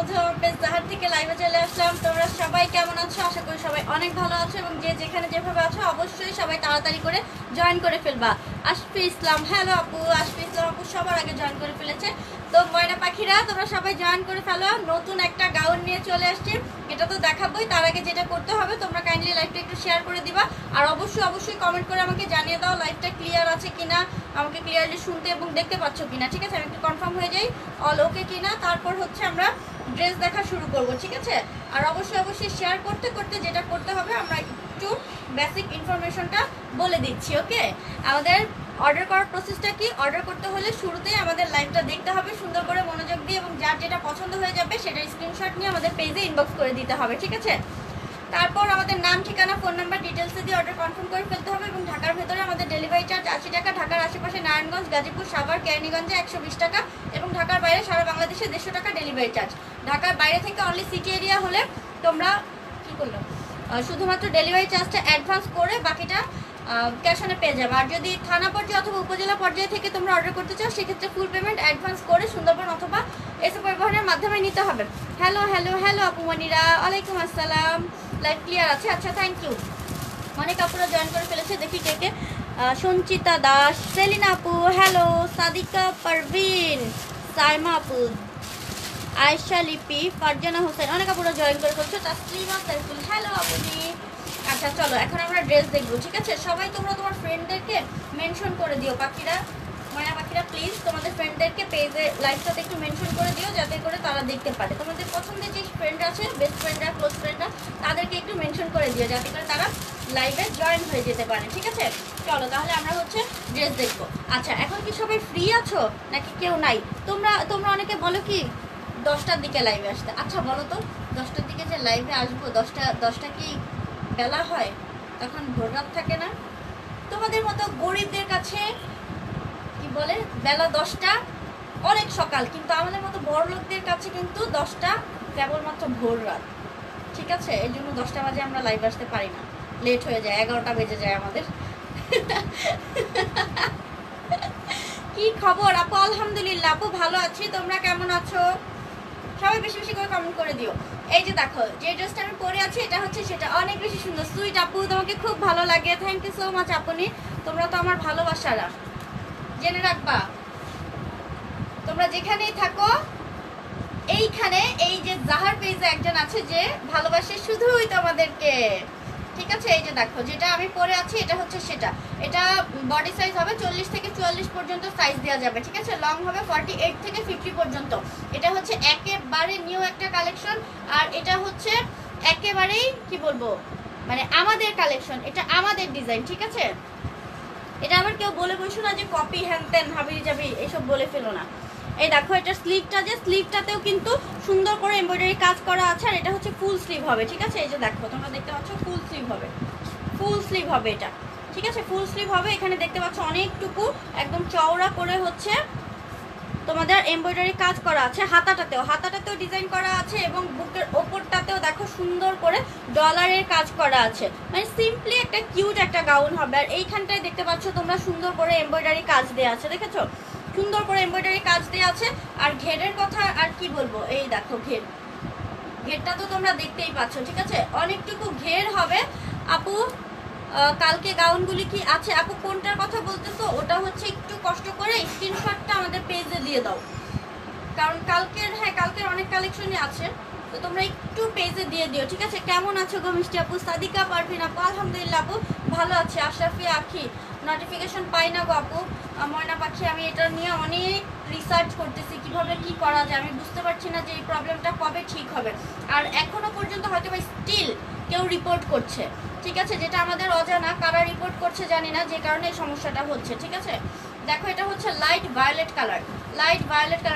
মধু page জাহার থেকে লাইভে চলে আসলাম। তোমরা সবাই কেমন আছো? আশা করি সবাই অনেক ভালো আছো এবং যে যেখানে যেভাবে আছো অবশ্যই সবাই তাড়াতাড়ি করে জয়েন করে ফেলবা। আশফি ইসলাম, হ্যালো আপু। আশফি ইসলাম আপু সবার আগে জয়েন করে ফেলেছে। তো ময়না পাখিরা তোমরা সবাই জয়েন করে ফেলো। নতুন একটা গাউন নিয়ে চলে আসছি, এটা তো দেখাবোই। তার আগে যেটা করতে হবে, তোমরা কাইন্ডলি লাইভটা একটু শেয়ার করে দিবা আর অবশ্যই কমেন্ট করে আমাকে জানিয়ে দাও লাইভটা ক্লিয়ার আছে কিনা, আমাকে ক্লিয়ারলি শুনতে এবং দেখতে পাচ্ছ কিনা। ঠিক আছে, আমি একটু কনফার্ম হয়ে যাই অল ওকে কিনা, তারপর হচ্ছে আমরা ড্রেস দেখা শুরু করব। ঠিক আছে, আর অবশ্যই শেয়ার করতে করতে যেটা করতে হবে আমরা একটু বেসিক ইনফরমেশনটা বলে দিচ্ছি। ওকে, আমাদের অর্ডার করার প্রসেসটা কি? অর্ডার করতে হলে শুরুতেই আমাদের লাইভটা দেখতে হবে সুন্দর করে মনোযোগ দিয়ে, এবং যার যেটা পছন্দ হয়ে যাবে সেটার স্ক্রিনশট নিয়ে আমাদের পেজে ইনবক্স করে দিতে হবে। ঠিক আছে, তারপর আমাদের নাম, ঠিকানা, ফোন নাম্বার ডিটেলসে দিয়ে অর্ডার কনফার্ম করে ফেলতে হবে। এবং ঢাকার ভেতরে আমাদের ডেলিভারি চার্জ 80 টাকা, ঢাকার আশেপাশে নারায়ণগঞ্জ, গাজীপুর, সাভার, কেরানীগঞ্জে 120 টাকা এবং ঢাকার বাইরে সারা বাংলাদেশে 150 টাকা ডেলিভারি চার্জ। ঢাকার বাইরে থেকে অনলি সিটি এরিয়া হলে তোমরা কী করলো, শুধুমাত্র ডেলিভারি চার্জটা অ্যাডভান্স করে বাকিটা ক্যাশ অনে পেয়ে যাবে। আর যদি থানা পর্যায়ে অথবা উপজেলা পর্যায়ে থেকে তোমরা অর্ডার করতে চাও সেক্ষেত্রে ফুল পেমেন্ট অ্যাডভান্স করে সুন্দরবন অথবা এসে পরিবহনের মাধ্যমে নিতে হবে। হ্যালো হ্যালো হ্যালো আপু মনিরা, ওয়ালাইকুম আসসালাম। লাইভ ক্লিয়ার আছে? আচ্ছা, থ্যাংক ইউ। অনেক আপুরা জয়েন করে ফেলেছে, দেখি কে কে। সঞ্চিতা দাস, সেলিনা আপু হ্যালো, সাদিকা পারভিন, সাইমা আপু, আয়শা লিপি, ফারজানা হোসেন, অনেক আপুরা জয়েন করে ফেলছো। তাসলিমা সাইফুল, হ্যালো আপুনি। আচ্ছা চলো, এখন আমরা ড্রেস দেখবো। ঠিক আছে, সবাই তোমরা তোমার ফ্রেন্ডদেরকে মেনশন করে দিও। পাখিরা, ময়না পাখিরা, প্লিজ তোমাদের ফ্রেন্ডদেরকে পেজে লাইভটাতে একটু মেনশন করে দিও যাতে করে তারা দেখতে পারে। তোমাদের পছন্দের যে ফ্রেন্ড আছে, বেস্ট ফ্রেন্ডরা, ক্লোজ ফ্রেন্ডরা, তাদেরকে একটু মেনশন করে দিও যাতে করে তারা লাইভে জয়েন হয়ে যেতে পারে। ঠিক আছে, চলো তাহলে আমরা হচ্ছে ড্রেস দেখবো। আচ্ছা, এখন কি সবাই ফ্রি আছো নাকি কেউ নাই? তোমরা অনেকে বলো কি 10টার দিকে লাইভে আসতে। আচ্ছা বলো তো, 10টার দিকে যে লাইভে আসবো, 10টা কি বেলা হয়? তখন ভোর রাত থাকে না? তোমাদের মতো গরিবদের কাছে কি বলে বেলা 10টা অনেক সকাল, কিন্তু আমাদের মতো বড় লোকদের কাছে কিন্তু 10টা কেবলমাত্র ভোর রাত। ঠিক আছে, এই জন্য 10টা বাজে আমরা লাইভ আসতে পারি না, লেট হয়ে যায়, 11টা বেজে যায় আমাদের। কি খবর আপু? আলহামদুলিল্লাহ আপু, ভালো আছি। তোমরা কেমন আছো? সবাই বেশি বেশি করে কমেন্ট করে দিও। এই যে দেখো, যে ড্রেসটা আমি পরে আছি এটা হচ্ছে সেটা, অনেক বেশি সুন্দর। সুইট আপু, তোমাকে খুব ভালো লাগে, থ্যাংক ইউ সো মাচ আপনি। তোমরা তো আমার ভালোবাসারা, জেনে রাখবা তোমরা যেখানেই থাকো। এইখানে এই যে জাহার পেজে একজন আছে যে ভালোবাসে শুধুই তোমাদেরকে। ঠিক আছে, এই যে দেখো যেটা আমি পরে আছি এটা হচ্ছে সেটা। এটা বডি সাইজ হবে 40 থেকে 44 পর্যন্ত সাইজ দেওয়া যাবে। ঠিক আছে, লং হবে 48 থেকে 50 পর্যন্ত। এটা হচ্ছে একেবারে নিউ একটা কালেকশন, আর এটা হচ্ছে একেবারেই কি বলবো, মানে আমাদের কালেকশন, এটা আমাদের ডিজাইন। ঠিক আছে, এটা আবার কেউ বলে বসো না যে কপি হ্যান ত্যান হাবি যাবি এইসব বলে ফেলো না। এই দেখো, এটা স্লিভটা, যে স্লিভটাতেও কিন্তু সুন্দর করে এমব্রয়ডারি কাজ করা আছে, আর এটা হচ্ছে ফুল স্লিভ হবে। ঠিক আছে, এই যে দেখো তোমরা দেখতে পাচ্ছ ফুল স্লিভ হবে, ফুল স্লিভ হবে এটা। ঠিক আছে, ফুল স্লিভ হবে। এখানে দেখতে পাচ্ছ অনেকটুকু একদম চওড়া করে হচ্ছে তোমাদের এমব্রয়ডারি কাজ করা আছে। হাতাটাতেও ডিজাইন করা আছে এবং বুকের ওপরটাতেও দেখো সুন্দর করে ডলারের কাজ করা আছে। মানে সিম্পলি একটা কিউট একটা গাউন হবে। আর এইখানটায় দেখতে পাচ্ছ তোমরা সুন্দর করে এমব্রয়ডারি কাজ দেওয়া আছে, দেখেছো? সুন্দর করে এমব্রয়ডারি কাজ দেওয়া আছে। আর ঘেরের কথা আর কি বলবো, এই দেখো ঘেরটা তো তোমরা দেখতেই পাচ্ছ। ঠিক আছে, অনেকটুকু ঘের হবে। আপু কালকে গাউনগুলি কি আছে? আপু কোনটার কথা বলতেছো? ওটা হচ্ছে একটু কষ্ট করে স্ক্রিনশটটা আমাদের পেজে দিয়ে দাও, কারণ কালকের অনেক কালেকশনই আছে, তো তোমরা একটু পেজে দিয়ে দিও। ঠিক আছে, কেমন আছো গো মিষ্টি আপু? সাদিকা পারভিন আপু, আলহামদুলিল্লাহ আপু ভালো আছে। আশরাফি আখি, নোটিফিকেশন পাই না গো আপু। ময়না পাখি, আমি এটা নিয়ে অনেক রিসার্চ করতেছি কিভাবে কি করা যায়। আমি বুঝতে পারছি না যে এই প্রবলেমটা কবে ঠিক হবে, আর এখনো পর্যন্ত হয়তো বা স্টিল কেউ রিপোর্ট করছে। ঠিক আছে, যেটা আমাদের অজানা, কারা রিপোর্ট করছে জানি না, যে কারণে এই সমস্যাটা হচ্ছে। ঠিক আছে, দেখো এটা হচ্ছে লাইট ভায়োলেট কালার,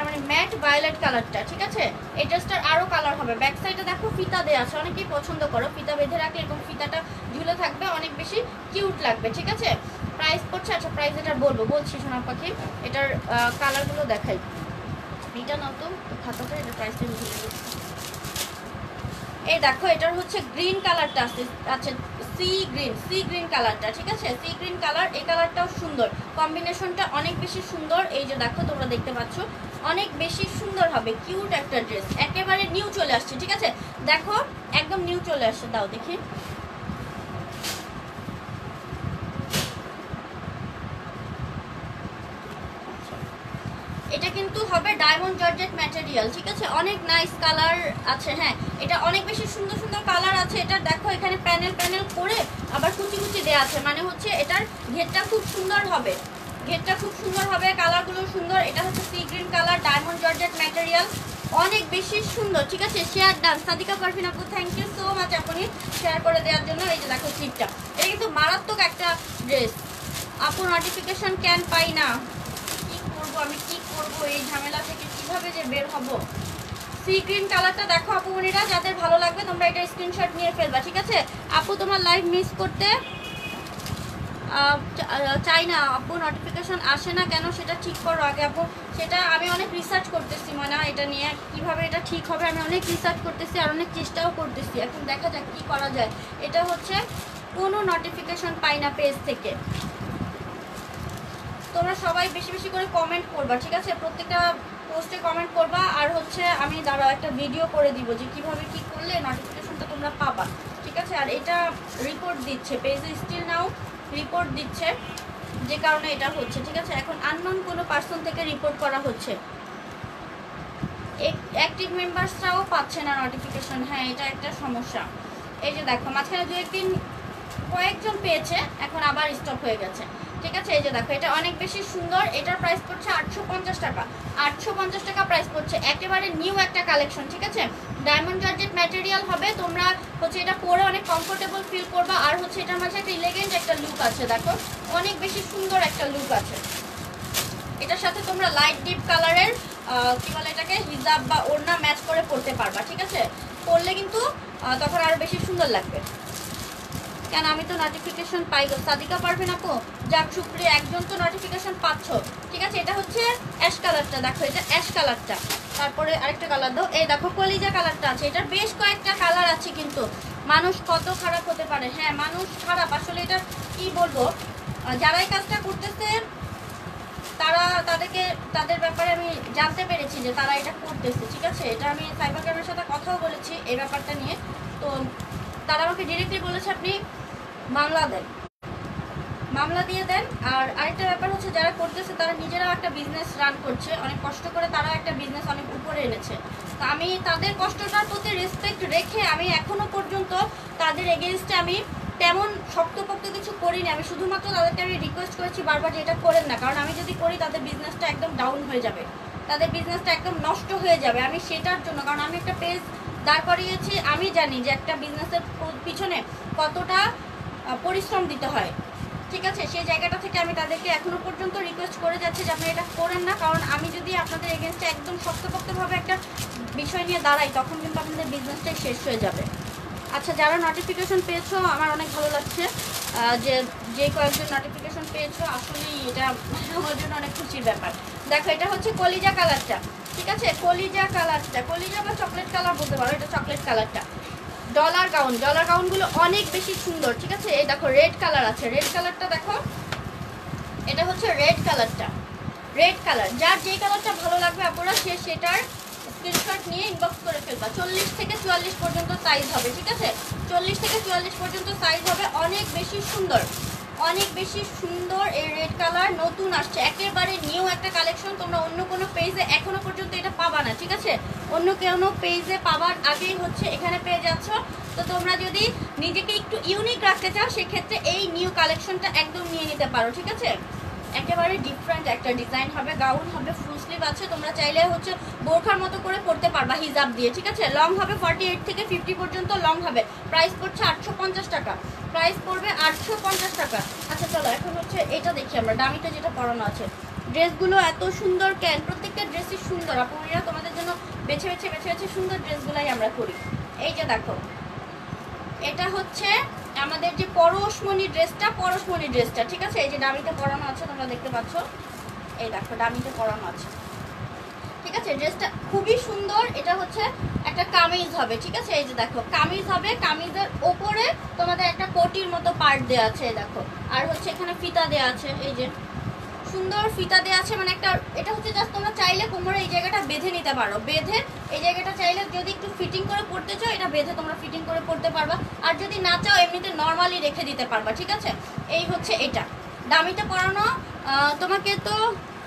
মানে ম্যাট ভায়োলেট কালারটা। ঠিক আছে, এই ড্রেসটার আরও কালার হবে। ব্যাক সাইডে দেখো ফিতা দেওয়া আছে, অনেকেই পছন্দ করো ফিতা বেঁধে রাখলে এবং ফিতাটা ঝুলে থাকবে, অনেক বেশি কিউট লাগবে। ঠিক আছে, প্রাইস পড়ছে, আচ্ছা প্রাইস এটা বলছি সোনা পাখি। এটার কালারগুলো দেখাই। এটা নাও তো খাতাটা, এটা প্রাইসটা ভুলে গেছি। এই দেখো এটার হচ্ছে গ্রিন কালারটা আছে, সি গ্রিন কালারটা। ঠিক আছে, সি গ্রিন কালার, এই কালারটাও সুন্দর, কম্বিনেশনটা অনেক বেশি সুন্দর। এই যে দেখো তোমরা দেখতে পাচ্ছ অনেক বেশি সুন্দর হবে, কিউট একটা ড্রেস, একেবারে নিউ চলে আসছে। ঠিক আছে, দেখো একদম নিউ চলে আসছে। দাও দেখি, এটা কিন্তু হবে ডায়মন্ড জর্জেট ম্যাটেরিয়াল। ঠিক আছে, অনেক নাইস কালার আছে। হ্যাঁ, এটা অনেক বেশি সুন্দর সুন্দর কালার আছে। এটা দেখো এখানে প্যানেল প্যানেল করে আবার কুচি কুচি দেওয়া আছে, মানে হচ্ছে এটার ঘেরটা খুব সুন্দর হবে, ঘেরটা খুব সুন্দর হবে, কালারগুলো সুন্দর। এটা হচ্ছে sea green colour, diamond georgette material, অনেক বেশি সুন্দর। ঠিক আছে, শেয়ার ডান সাদিকা পারভিন আপু, থ্যাংক ইউ সো মাচ আপনি শেয়ার করে দেওয়ার জন্য। এই যে দেখো স্লিপটা, এটা কিন্তু মারাত্মক একটা ড্রেস। আপু নোটিফিকেশন কেন পাই না, আমি কি করব এই ঝামেলা থেকে, কিভাবে যে বের হব। সি গ্রিন কালারটা দেখো আপু মনিরা, যাদের ভালো লাগবে তোমরা এটা স্ক্রিনশট নিয়ে ফেলবা। ঠিক আছে আপু, তোমার লাইভ মিস করতে চাই না আপু, নোটিফিকেশন আসে না কেন সেটা ঠিক করো আগে আপু। সেটা আমি অনেক রিসার্চ করতেছি, মানে এটা নিয়ে কিভাবে এটা ঠিক হবে আমি অনেক রিসার্চ করতেছি আর অনেক চেষ্টাও করতেছি। এখন দেখা যাক কি করা যায়। এটা হচ্ছে কোনো নোটিফিকেশন পাই না পেজ থেকে। তোমরা সবাই বেশি বেশি করে কমেন্ট করবা। ঠিক আছে, প্রত্যেকটা পোস্টে কমেন্ট করবা। আর হচ্ছে আমি দাঁড়াও একটা ভিডিও করে দিব যে কিভাবে কি করলে নোটিফিকেশনটা তোমরা পাবা। ঠিক আছে, আর এটা রিপোর্ট দিচ্ছে পেজে, স্টিল নাও রিপোর্ট দিচ্ছে, যে কারণে এটা হচ্ছে। ঠিক আছে, এখন আননোন কোনো পার্সন থেকে রিপোর্ট করা হচ্ছে, অ্যাক্টিভ মেম্বার্সরাও পাচ্ছে না নোটিফিকেশন। হ্যাঁ, এটা একটা সমস্যা। এই যে দেখো মাঝখানে 2-1 দিন কয়েকজন পেয়েছে, এখন আবার স্টপ হয়ে গেছে। ঠিক আছে, এই যে দেখো এটা অনেক বেশি সুন্দর, এটার প্রাইস পড়ছে 850 টাকা। 850 টাকা প্রাইস পড়ছে, একেবারে নিউ একটা কালেকশন। ঠিক আছে, ডায়মন্ড জর্জেট ম্যাটেরিয়াল হবে, তোমরা হচ্ছে এটা পরে অনেক কমফোর্টেবল ফিল করবা। আর হচ্ছে এটার মাঝে একটা ইলেগেন্ট একটা লুক আছে, দেখো অনেক বেশি সুন্দর একটা লুক আছে। এটার সাথে তোমরা লাইট ডিপ কালারের কি বলে এটাকে, হিজাব বা ওড়না ম্যাচ করে পরতে পারবা। ঠিক আছে, পরলে কিন্তু তখন আরো বেশি সুন্দর লাগবে। কেন আমি তো নোটিফিকেশন পাই গো, সাদিকা পারবেন আপু, যাক শুক্রিয়া, একজন তো নোটিফিকেশন পাচ্ছ। ঠিক আছে, এটা হচ্ছে অ্যাশ কালারটা, দেখো এটা অ্যাশ কালারটা। তারপরে আরেকটা কালার দাও, এই দেখো কলিজা কালারটা আছে। এটার বেশ কয়েকটা কালার আছে, কিন্তু মানুষ কত খারাপ হতে পারে। হ্যাঁ, মানুষ খারাপ আসলে, এটা কি বলবো, যারা এই কাজটা করতেছে তারা তাদের ব্যাপারে আমি জানতে পেরেছি যে তারা এটা করতেছে। ঠিক আছে, এটা আমি সাইবার ক্রাইমের সাথে কথাও বলেছি এই ব্যাপারটা নিয়ে। তো তারা আমাকে ডিরেক্টলি বলেছে আপনি মামলা দেন, মামলা দিয়ে দেন। আর আরেকটা ব্যাপার হচ্ছে যারা করতেছে তারা নিজেরাও একটা বিজনেস রান করছে, অনেক কষ্ট করে তারা একটা বিজনেস অনেক উপরে এনেছে। তো আমি তাদের কষ্টটার প্রতি রেসপেক্ট রেখে আমি এখনো পর্যন্ত তাদের এগেনস্টে আমি তেমন শক্তপোক্ত কিছু করিনি। আমি শুধুমাত্র তাদেরকে আমি রিকোয়েস্ট করেছি বারবার যে এটা করেন না, কারণ আমি যদি করি তাদের বিজনেসটা একদম ডাউন হয়ে যাবে, তাদের বিজনেসটা একদম নষ্ট হয়ে যাবে। আমি সেটার জন্য, কারণ আমি একটা পেজ দাঁড় করিয়েছি, আমি জানি যে একটা বিজনেসের পিছনে কতটা পরিশ্রম দিতে হয়। ঠিক আছে, সেই জায়গাটা থেকে আমি তাদেরকে এখনো পর্যন্ত রিকোয়েস্ট করে যাচ্ছি যে আপনি এটা করেন না, কারণ আমি যদি আপনাদের এগেনস্টে একদম শক্তপোক্তভাবে একটা বিষয় নিয়ে দাঁড়াই তখন কিন্তু আপনাদের বিজনেসটাই শেষ হয়ে যাবে। আচ্ছা, যারা নোটিফিকেশন পেয়েছো আমার অনেক ভালো লাগছে, যে কয়েকজন নোটিফিকেশন পেয়েছো, আসলেই এটা আমার জন্য অনেক খুশির ব্যাপার। দেখো এটা হচ্ছে কলিজা কালারটা। ঠিক আছে, কলিজা কালারটা, কলিজা বা চকলেট কালার বলতে পারো, এটা চকলেট কালারটা। ডলার গাউনগুলো অনেক বেশি সুন্দর। ঠিক আছে, এই দেখো রেড কালার আছে, রেড কালারটা দেখো, এটা হচ্ছে রেড কালারটা, রেড কালার। যার যে কালারটা ভালো লাগবে আপনারা সেটার স্ক্রিনশট নিয়ে ইনবক্স করে ফেলবা। 40 থেকে 44 পর্যন্ত সাইজ হবে। ঠিক আছে, 40 থেকে 44 পর্যন্ত সাইজ হবে, অনেক বেশি সুন্দর, অনেক বেশি সুন্দর। এই রেড কালার নতুন আসছে, একেবারে নিউ একটা কালেকশন। তোমরা অন্য কোনো পেজে এখনো পর্যন্ত এটা পাবা না। ঠিক আছে, অন্য কোনো পেজে পাবার আগেই হচ্ছে এখানে পেয়ে যাচ্ছ। তো তোমরা যদি নিজেকে একটু ইউনিক রাখতে চাও সেক্ষেত্রে এই নিউ কালেকশনটা একদম নিয়ে নিতে পারো। ঠিক আছে, একেবারে ডিফারেন্ট একটা ডিজাইন হবে, গাউন হবে, ফুল স্লিভ আছে, তোমরা চাইলে হচ্ছে বোরখার মতো করে পরতে পারবা হিজাব দিয়ে। ঠিক আছে, লং হবে 48 থেকে 50 পর্যন্ত লং হবে। প্রাইস পড়ছে 850 টাকা, প্রাইস পড়বে 850 টাকা। আচ্ছা চলো এখন হচ্ছে এটা দেখি আমরা, দামিটা যেটা পরানো আছে। ড্রেসগুলো এত সুন্দর কেন, প্রত্যেকটা ড্রেসই সুন্দর। আপুরা তোমাদের জন্য বেছে বেছে বেছে বেছে সুন্দর ড্রেসগুলাই আমরা করি। এই যে দেখো এটা হচ্ছে আমাদের যে পরশমণি ড্রেসটা। ঠিক আছে, এই যে ডামিতে পরানো আছে, তোমরা দেখতে পাচ্ছ, এই দেখো ডামিতে পরানো আছে। ঠিক আছে, ড্রেসটা খুবই সুন্দর। এটা হচ্ছে একটা কামিজ হবে। ঠিক আছে, এই যে দেখো কামিজ হবে, কামিজের ওপরে তোমাদের একটা কোটির মতো পার্ট দেওয়া আছে, দেখো। আর হচ্ছে এখানে ফিতা দেওয়া আছে, এই যে সুন্দর ফিতা দেওয়া আছে, মানে একটা এটা হচ্ছে জাস্ট তোমরা চাইলে কোমরে এই জায়গাটা বেঁধে নিতে পারো, বেঁধে এই জায়গাটা চাইলে যদি একটু ফিটিং করে পড়তে চাও এটা বেঁধে তোমরা ফিটিং করে পড়তে পারবা, আর যদি না চাও এমনিতে নর্মালি রেখে দিতে পারবা, ঠিক আছে। এই হচ্ছে এটা দামিটা পরানো,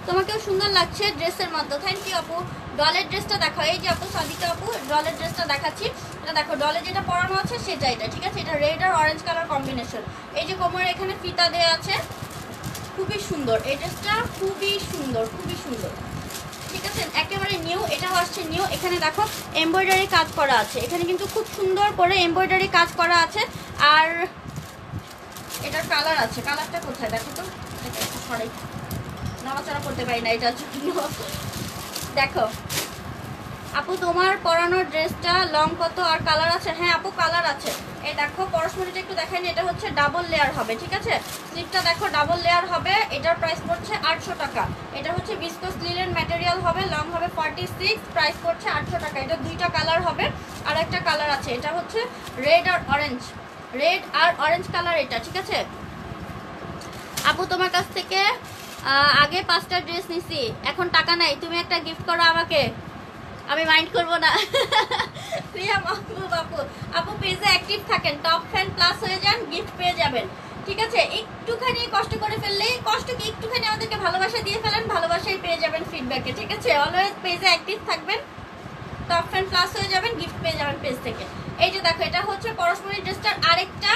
তোমাকেও সুন্দর লাগছে ড্রেসের মতো, থ্যাংক ইউ আপু। ডলের ড্রেসটা দেখো, এই যে আপু সাদিকা আপু ডলের ড্রেসটা দেখাচ্ছি, এটা দেখো ডলে যেটা পরানো আছে সেটা এটা, ঠিক আছে। এটা রেড আর অরেঞ্জ কালার কম্বিনেশন, এই যে কোমরে এখানে ফিতা দেওয়া আছে, খুবই সুন্দর এই ড্রেসটা, খুবই সুন্দর, খুবই সুন্দর, ঠিক আছে, একেবারে নিউ। এটাও আসছে নিউ, এখানে দেখো এমব্রয়ডারি কাজ করা আছে, এখানে কিন্তু খুব সুন্দর করে এমব্রয়ডারি কাজ করা আছে। আর এটার কালার আছে, কালারটা কোথায় দেখো তো, সরাই নড়াচড়া করতে পারি না এটার জন্য। দেখো আপু তোমার পরানোর ড্রেসটা লং কত আর কালার আছে? হ্যাঁ আপু কালার আছে, এই দেখো পরশমণিটা একটু দেখাইনি, এটা হচ্ছে ডাবল লেয়ার হবে, ঠিক আছে। স্লিপটা দেখো ডাবল লেয়ার হবে, এটার প্রাইস পড়ছে 800 টাকা। এটা হচ্ছে ভিসকস লিনেন ম্যাটেরিয়াল হবে, লং হবে 46, প্রাইস পড়ছে 800 টাকা। এটা দুইটা কালার হবে, আর একটা কালার আছে, এটা হচ্ছে রেড আর অরেঞ্জ, রেড আর অরেঞ্জ কালার এটা, ঠিক আছে। আপু তোমার কাছ থেকে আগে 5টা ড্রেস নিছি, এখন টাকা নাই, তুমি একটা গিফট করো আমাকে, আমি মাইন্ড করবো না। প্রিয়া মাহবুব আপু, আপু পেজে অ্যাক্টিভ থাকেন, টপ ফ্যান প্লাস হয়ে যান, গিফট পেয়ে যাবেন, ঠিক আছে। একটুখানি কষ্ট করে ফেললেই, কষ্ট কি একটুখানি আমাদেরকে ভালোবাসা দিয়ে ফেলেন, ভালোবাসাই পেয়ে যাবেন ফিডব্যাকে, ঠিক আছে। অলওয়েজ পেজে অ্যাক্টিভ থাকবেন, টপ ফ্যান প্লাস হয়ে যাবেন, গিফট পেয়ে যাবেন পেজ থেকে। এই যে দেখো এটা হচ্ছে পরশমণি ড্রেসটার আরেকটা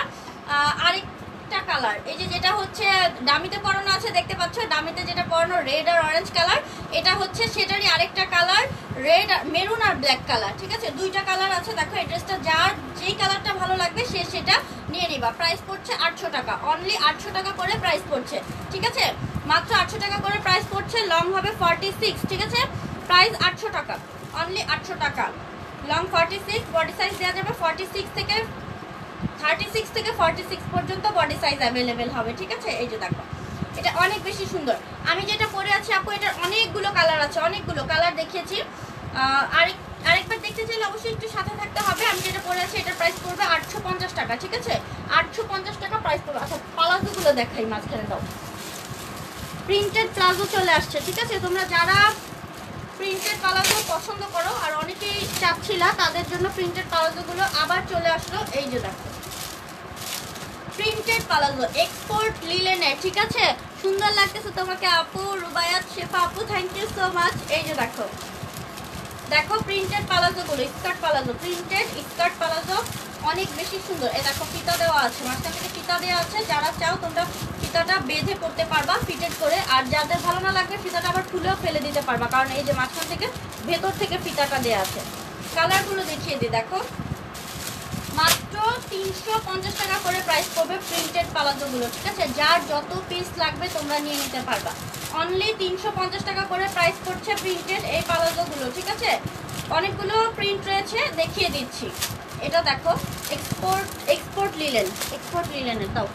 কালার, এই যে যেটা হচ্ছে দামিতে পরানো আছে দেখতে পাচ্ছ, দামিতে যেটা পরানো রেড আর অরেঞ্জ কালার, এটা হচ্ছে সেটারই আরেকটা কালার, রেড মেরুন আর ব্ল্যাক কালার, ঠিক আছে। দুইটা কালার আছে, দেখো এই ড্রেসটা যার যেই কালারটা ভালো লাগবে সে সেটা নিয়ে নিবা। প্রাইস পড়ছে 800 টাকা, অনলি 800 টাকা করে প্রাইস পড়ছে, ঠিক আছে, মাত্র 800 টাকা করে প্রাইস পড়ছে। লং হবে 46, ঠিক আছে, প্রাইস 800 টাকা, অনলি 800 টাকা। লং 46, বডি সাইজ দেওয়া যাবে 36 থেকে 46 পর্যন্ত বডি সাইজ অ্যাভেলেবেল হবে, ঠিক আছে। এই যে দেখো এটা অনেক বেশি সুন্দর, আমি যেটা পরে আছি আপু এটার অনেকগুলো কালার আছে, অনেকগুলো কালার দেখিয়েছি, আরেকবার দেখতে চাইলে অবশ্যই একটু সাথে থাকতে হবে। আমি যেটা পরে আছি এটার প্রাইস পড়বে 850 টাকা, ঠিক আছে, 850 টাকা প্রাইস পড়বে। আচ্ছা প্লাজোগুলো দেখাই, মাঝখানে দাও, প্রিন্টেড প্লাজো চলে আসছে, ঠিক আছে। তোমরা যারা প্রিন্টেড প্লাজো পছন্দ করো আর অনেকেই চাচ্ছিলা, তাদের জন্য প্রিন্টেড প্লাজোগুলো আবার চলে আসলো। এই যে দেখো প্রিন্টেড প্লাজো এক্সপোর্ট লিলেনের, ঠিক আছে, সুন্দর লাগতেছে তোমাকে আপু। রুবায়াত শেফা আপু থ্যাংক ইউ সো মাচ। এই যে দেখো, দেখো প্রিন্টেড প্লাজোগুলো, skirt palazzo, printed skirt palazzo অনেক বেশি সুন্দর। এই দেখো ফিতা দেওয়া আছে, মাঝখান থেকে ফিতা দেওয়া আছে, যারা চাও তোমরা ফিতাটা বেঁধে পড়তে পারবা ফিটেড করে, আর যাদের ভালো না লাগবে ফিতাটা আবার খুলেও ফেলে দিতে পারবা, কারণ এই যে মাঝখান থেকে ভেতর থেকে ফিতাটা দেওয়া আছে। কালারগুলো দেখিয়ে দিই, দেখো মাত্র 350 টাকা করে প্রাইস পড়বে প্রিন্টেড প্লাজোগুলো, ঠিক আছে। যার যত পিস লাগবে তোমরা নিয়ে নিতে পারবা, অনলি 350 টাকা করে প্রাইস পড়ছে প্রিন্টেড এই প্লাজোগুলো, ঠিক আছে। অনেকগুলো প্রিন্ট রয়েছে, দেখিয়ে দিচ্ছি। এটা দেখো এক্সপোর্ট লিলেনের, দাও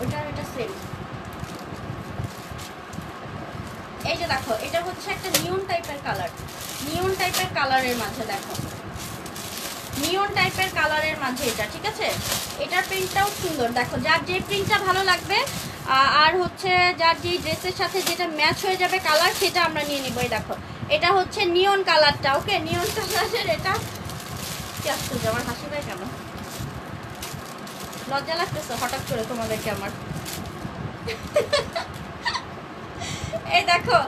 ওইটা এটা সেম। এই যে দেখো এটা হচ্ছে একটা নিয়ন টাইপের কালার, নিয়ন টাইপের কালারের মাঝে, দেখো নিয়ন টাইপের কালারের মাঝে এটা, ঠিক আছে। এটার প্রিন্টটাও সুন্দর, দেখো যার যে প্রিন্টটা ভালো লাগবে আর হচ্ছে যার যে ড্রেসের সাথে যেটা ম্যাচ হয়ে যাবে কালার, সেটা আমরা নিয়ে নিব। এই দেখো এটা হচ্ছে নিয়ন কালারটা, ওকে, নিয়ন কালারের এটা। কি আসছে আমার হাসি ভাই, কেন লজ্জা লাগতেছে হঠাৎ করে তোমাদেরকে আমার? এই দেখো,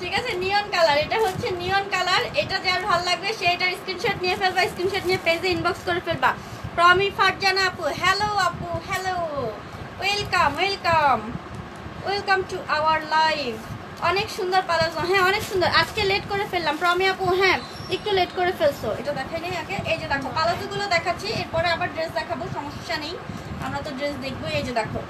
ঠিক আছে, নিয়ন কালার, এটা হচ্ছে নিয়ন কালার। এটা যার ভালো লাগবে সে এটার স্ক্রিনশট নিয়ে ফেলবা, স্ক্রিনশট নিয়ে পেজে ইনবক্স করে ফেলবা। প্রমি ফারজানা আপু, হ্যালো আপু, hello, welcome welcome welcome to our live. অনেক সুন্দর প্লাজো, হ্যাঁ অনেক সুন্দর। আজকে লেট করে ফেললাম প্রমি আপু, হ্যাঁ একটু লেট করে ফেলছো, এটা দেখাই নেই আগে। এই যে দেখো প্লাজোগুলো দেখাচ্ছি, এরপরে আবার ড্রেস দেখাবো, সমস্যা নেই, আমরা তো ড্রেস দেখবো। এই যে দেখো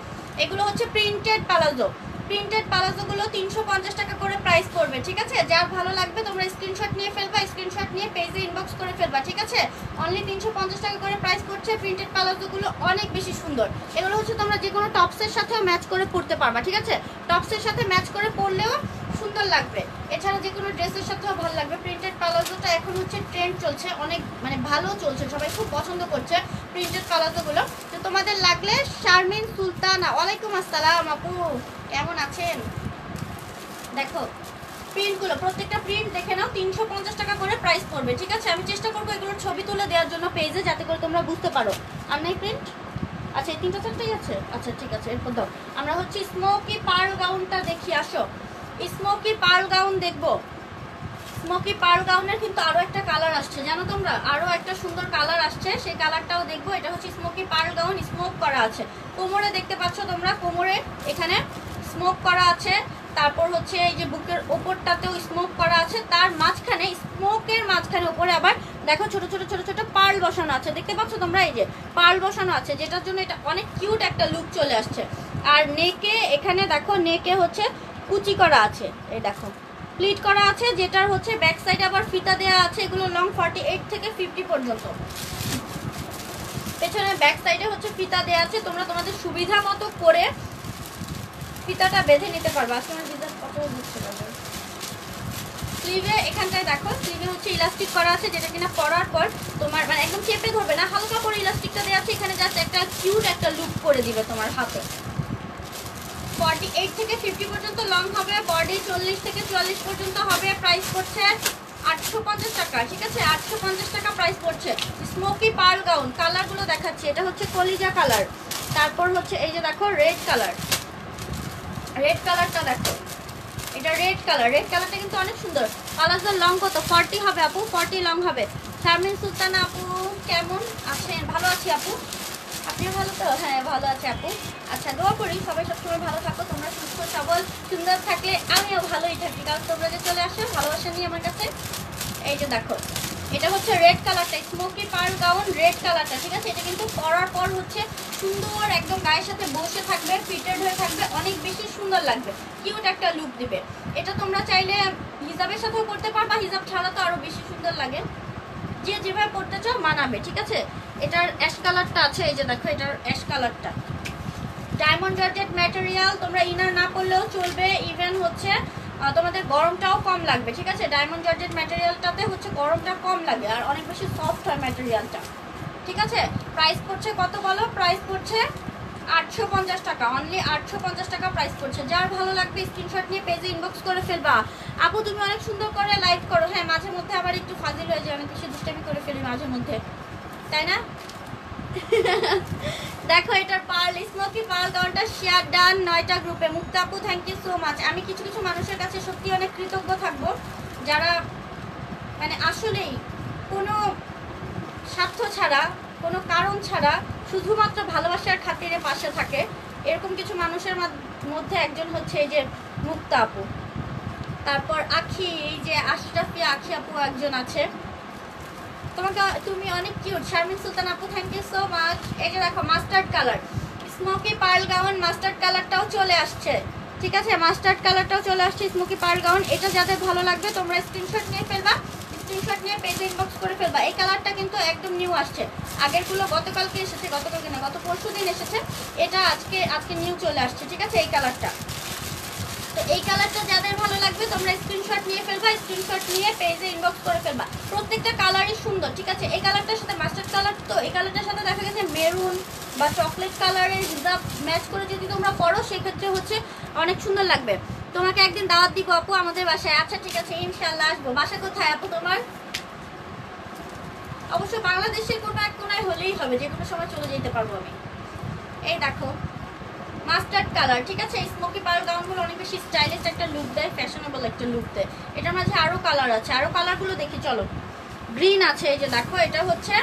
এগুলো হচ্ছে প্রিন্টেড প্লাজো, প্রিন্টেড প্লাজোগুলো 350 টাকা করে প্রাইস পড়বে, ঠিক আছে। যার ভালো লাগবে তোমরা স্ক্রিনশট নিয়ে ফেলবা, স্ক্রিনশট নিয়ে পেজে ইনবক্স করে ফেলবা, ঠিক আছে। অনলি 350 টাকা করে প্রাইস পড়ছে প্রিন্টেড প্লাজোগুলো, অনেক বেশি সুন্দর। এগুলো হচ্ছে তোমরা যে কোনো টপসের সাথেও ম্যাচ করে পরতে পারবা, ঠিক আছে। টপসের সাথে ম্যাচ করে পরলেও সুন্দর লাগবে। এছাড়া যে কোনো ড্রেসের সাথেও ভালো লাগবে। প্রিন্টেড প্লাজোটা এখন হচ্ছে ট্রেন্ড চলছে, অনেক মানে ভালো চলছে, সবাই খুব পছন্দ করছে প্রিন্টেড প্লাজোগুলো। তো তোমাদের লাগলে শারমিন সুলতানা, ওয়ালাইকুম আসসালাম আপু, কেমন আছেন? দেখো প্রিন্টগুলো, প্রত্যেকটা প্রিন্ট দেখে নাও, 350 টাকা করে প্রাইস পড়বে, ঠিক আছে? আমি চেষ্টা করবো এগুলোর ছবি তুলে দেওয়ার জন্য পেজে, যাতে করে তোমরা বুঝতে পারো। আর নাই প্রিন্ট, আচ্ছা এই 3টা 4টাই আছে, আচ্ছা ঠিক আছে। এরপর দাও, আমরা হচ্ছে স্মোকি পার্ল গাউনটা দেখি, আসো স্মোকি পার্ল গাউন দেখবো। স্মোকি পার্ল গাউনের কিন্তু আরো একটা কালার আসছে, জানো তোমরা, আরো একটা সুন্দর কালার আসছে, সেই কালারটাও দেখবো। এটা হচ্ছে স্মোকি পার্ল গাউন, স্মোক করা আছে কোমরে, দেখতে পাচ্ছ তোমরা, কোমরে এখানে স্মোক করা আছে। তারপর হচ্ছে এই যে বুকের ওপরটাতেও স্মোক করা আছে, তার মাঝখানে স্মোকের মাঝখানে উপরে আবার দেখো ছোট ছোট ছোট ছোট পার্ল বসানো আছে, দেখতে পাচ্ছ তোমরা, এই যে পার্ল বসানো আছে, যেটার জন্য এটা অনেক কিউট একটা লুক চলে আসছে। আর নেকে এখানে দেখো, নেকে হচ্ছে কুচি করা আছে, এই দেখো প্লিট করা আছে, যেটার হচ্ছে ব্যাক সাইডে আবার ফিতা দেওয়া আছে। এগুলো লং 48 থেকে 50 পর্যন্ত, পেছনে ব্যাক সাইডে হচ্ছে ফিতা দেওয়া আছে। তোমরা তোমাদের সুবিধা মতো করে ফিতাটা বেঁধে নিতে পারবে। আজকে আমার বিজার কত বুঝতে পারবে। স্লিভে এখানটায় দেখো, স্লিভে হচ্ছে ইলাস্টিক করা আছে, যেটা কিনা পরার পর তোমার মানে একদম চেপে ধরবে না, হালকা করে ইলাস্টিকটা দেওয়া আছে এখানে, জাস্ট একটা কিউট একটা লুক করে দিবে তোমার হাতে। 48 থেকে 50 পর্যন্ত লং হবে, বডি 40 থেকে 44 পর্যন্ত হবে। প্রাইস পড়ছে 850 টাকা, ঠিক আছে? 850 টাকা প্রাইস পড়ছে। স্মোকি পার্ল গাউন, কালারগুলো দেখাচ্ছি। এটা হচ্ছে কলিজা কালার, তারপর হচ্ছে এই যে দেখো রেড কালার, রেড কালারটা দেখো, এটা রেড কালার, রেড কালারটা কিন্তু অনেক সুন্দর। প্লাজোর লং কত? 40 হবে আপু, 40 লং হবে। শারমিন সুলতানা আপু কেমন আছেন? ভালো আছি আপু, আপনিও ভালো তো? হ্যাঁ ভালো আছে আপু। আচ্ছা দোয়া করি সবাই সবসময় ভালো থাকো, তোমরা সুস্থ সবল সুন্দর থাকলে আমিও ভালোই থাকি, কারণ তোমরা যে চলে আসো ভালোবাসা নিয়ে আমার কাছে। এই যে দেখো, এটা হচ্ছে রেড কালারটা, স্মোকি পার্ল গাউন রেড কালারটা, ঠিক আছে? এটা কিন্তু পরার পর হচ্ছে সুন্দর একদম গায়ের সাথে বসে থাকবে, ফিটেড হয়ে থাকবে, অনেক বেশি সুন্দর লাগবে, কিউট একটা লুক দিবে। এটা তোমরা চাইলে হিজাবের সাথেও পরতে পারবা, হিজাব ছাড়া তো আরো বেশি সুন্দর লাগে, যে যেভাবে পরতে চাও মানাবে, ঠিক আছে? এটার অ্যাশ কালারটা আছে, এই যে দেখো এটার অ্যাশ কালারটা, ডায়মন্ড জর্জেট ম্যাটেরিয়াল, তোমরা ইনার না করলেও চলবে, ইভেন হচ্ছে তোমাদের গরমটাও কম লাগবে, ঠিক আছে? ডায়মন্ড জর্জেট ম্যাটেরিয়ালটাতে হচ্ছে গরমটা কম লাগে, আর অনেক বেশি সফট হয় ম্যাটেরিয়ালটা, ঠিক আছে? প্রাইস পড়ছে কত বলো? প্রাইস পড়ছে 850 টাকা, অনলি 850 টাকা প্রাইস পড়ছে। যার ভালো লাগবে স্ক্রিনশট নিয়ে পেজে ইনবক্স করে ফেলবা। আপু তুমি অনেক সুন্দর করে লাইভ করো, হ্যাঁ মাঝে মধ্যে আবার একটু ফাজিল হয়ে যায়, অনেক বেশি দুষ্টামি করে ফেলি মাঝে মধ্যে, তাই না? দেখো এটার পার্ল, স্মোকি পার্ল গাউনটা শেয়ার ডান 9টা গ্রুপে। মুক্তা আপু থ্যাংক ইউ সো মাচ। আমি কিছু কিছু মানুষের কাছে সত্যি অনেক কৃতজ্ঞ থাকবো, যারা মানে আসলেই কোনো স্বার্থ ছাড়া, কোনো কারণ ছাড়া শুধুমাত্র ভালোবাসার খাতিরে পাশে থাকে। এরকম কিছু মানুষের মধ্যে একজন হচ্ছে এই যে মুক্তা আপু, তারপর আখি, এই যে আশরাফি আখি আপু একজন আছে। তোমাকে, তুমি অনেক কিউট। শারমিন সুলতান আপু থ্যাংক ইউ সো মাচ। এই যে দেখো mustard colour, smoky pearl gown, mustard কালারটাও চলে আসছে, ঠিক আছে? মাস্টার্ড কালারটাও চলে আসছে, স্মোকি পার্ল গাউন। এটা যাদের ভালো লাগবে তোমরা স্ক্রিনশট নিয়ে ফেলবা, স্ক্রিনশট নিয়ে পেজে ইনবক্স করে ফেলবা। এই কালারটা কিন্তু একদম নিউ আসছে, আগেরগুলো গতকালকে এসেছে, গতকালকে না গত পরশু দিন এসেছে, এটা আজকে নিউ চলে আসছে, ঠিক আছে? এই কালারটা, তো এই কালারটা যাদের ভালো লাগবে তোমরা স্ক্রিনশট নিয়ে ফেলবা, স্ক্রিনশট নিয়ে পেজে ইনবক্স করে ফেলবা। প্রত্যেকটা কালারই সুন্দর, ঠিক আছে? এই কালারটার সাথে মাস্টার্ড কালার, তো এই কালারটার সাথে দেখা গেছে মেরুন বা চকলেট কালারের হিজাব ম্যাচ করে যদি তোমরা পরো, সেক্ষেত্রে হচ্ছে অনেক সুন্দর লাগবে। তোমাকে একদিন দাওয়াত দিব আপু আমাদের বাসায়। আচ্ছা ঠিক আছে, ইনশাল্লাহ আসবো। বাসা কোথায় আপু তোমার? অবশ্য বাংলাদেশের কোনো এক কোনায় হলেই হবে, যে কোনো সময় চলে যেতে পারবো আমি। এই দেখো মাস্টার্ড কালার, ঠিক আছে? স্মোকি পার্ল গাউনগুলো অনেক বেশি স্টাইলিশ একটা লুক দেয়, ফ্যাশনেবল একটা লুক দেয়। এটার মাঝে আরো কালার আছে, আরো কালারগুলো দেখি চলো। গ্রিন আছে, এই যে দেখো এটা হচ্ছে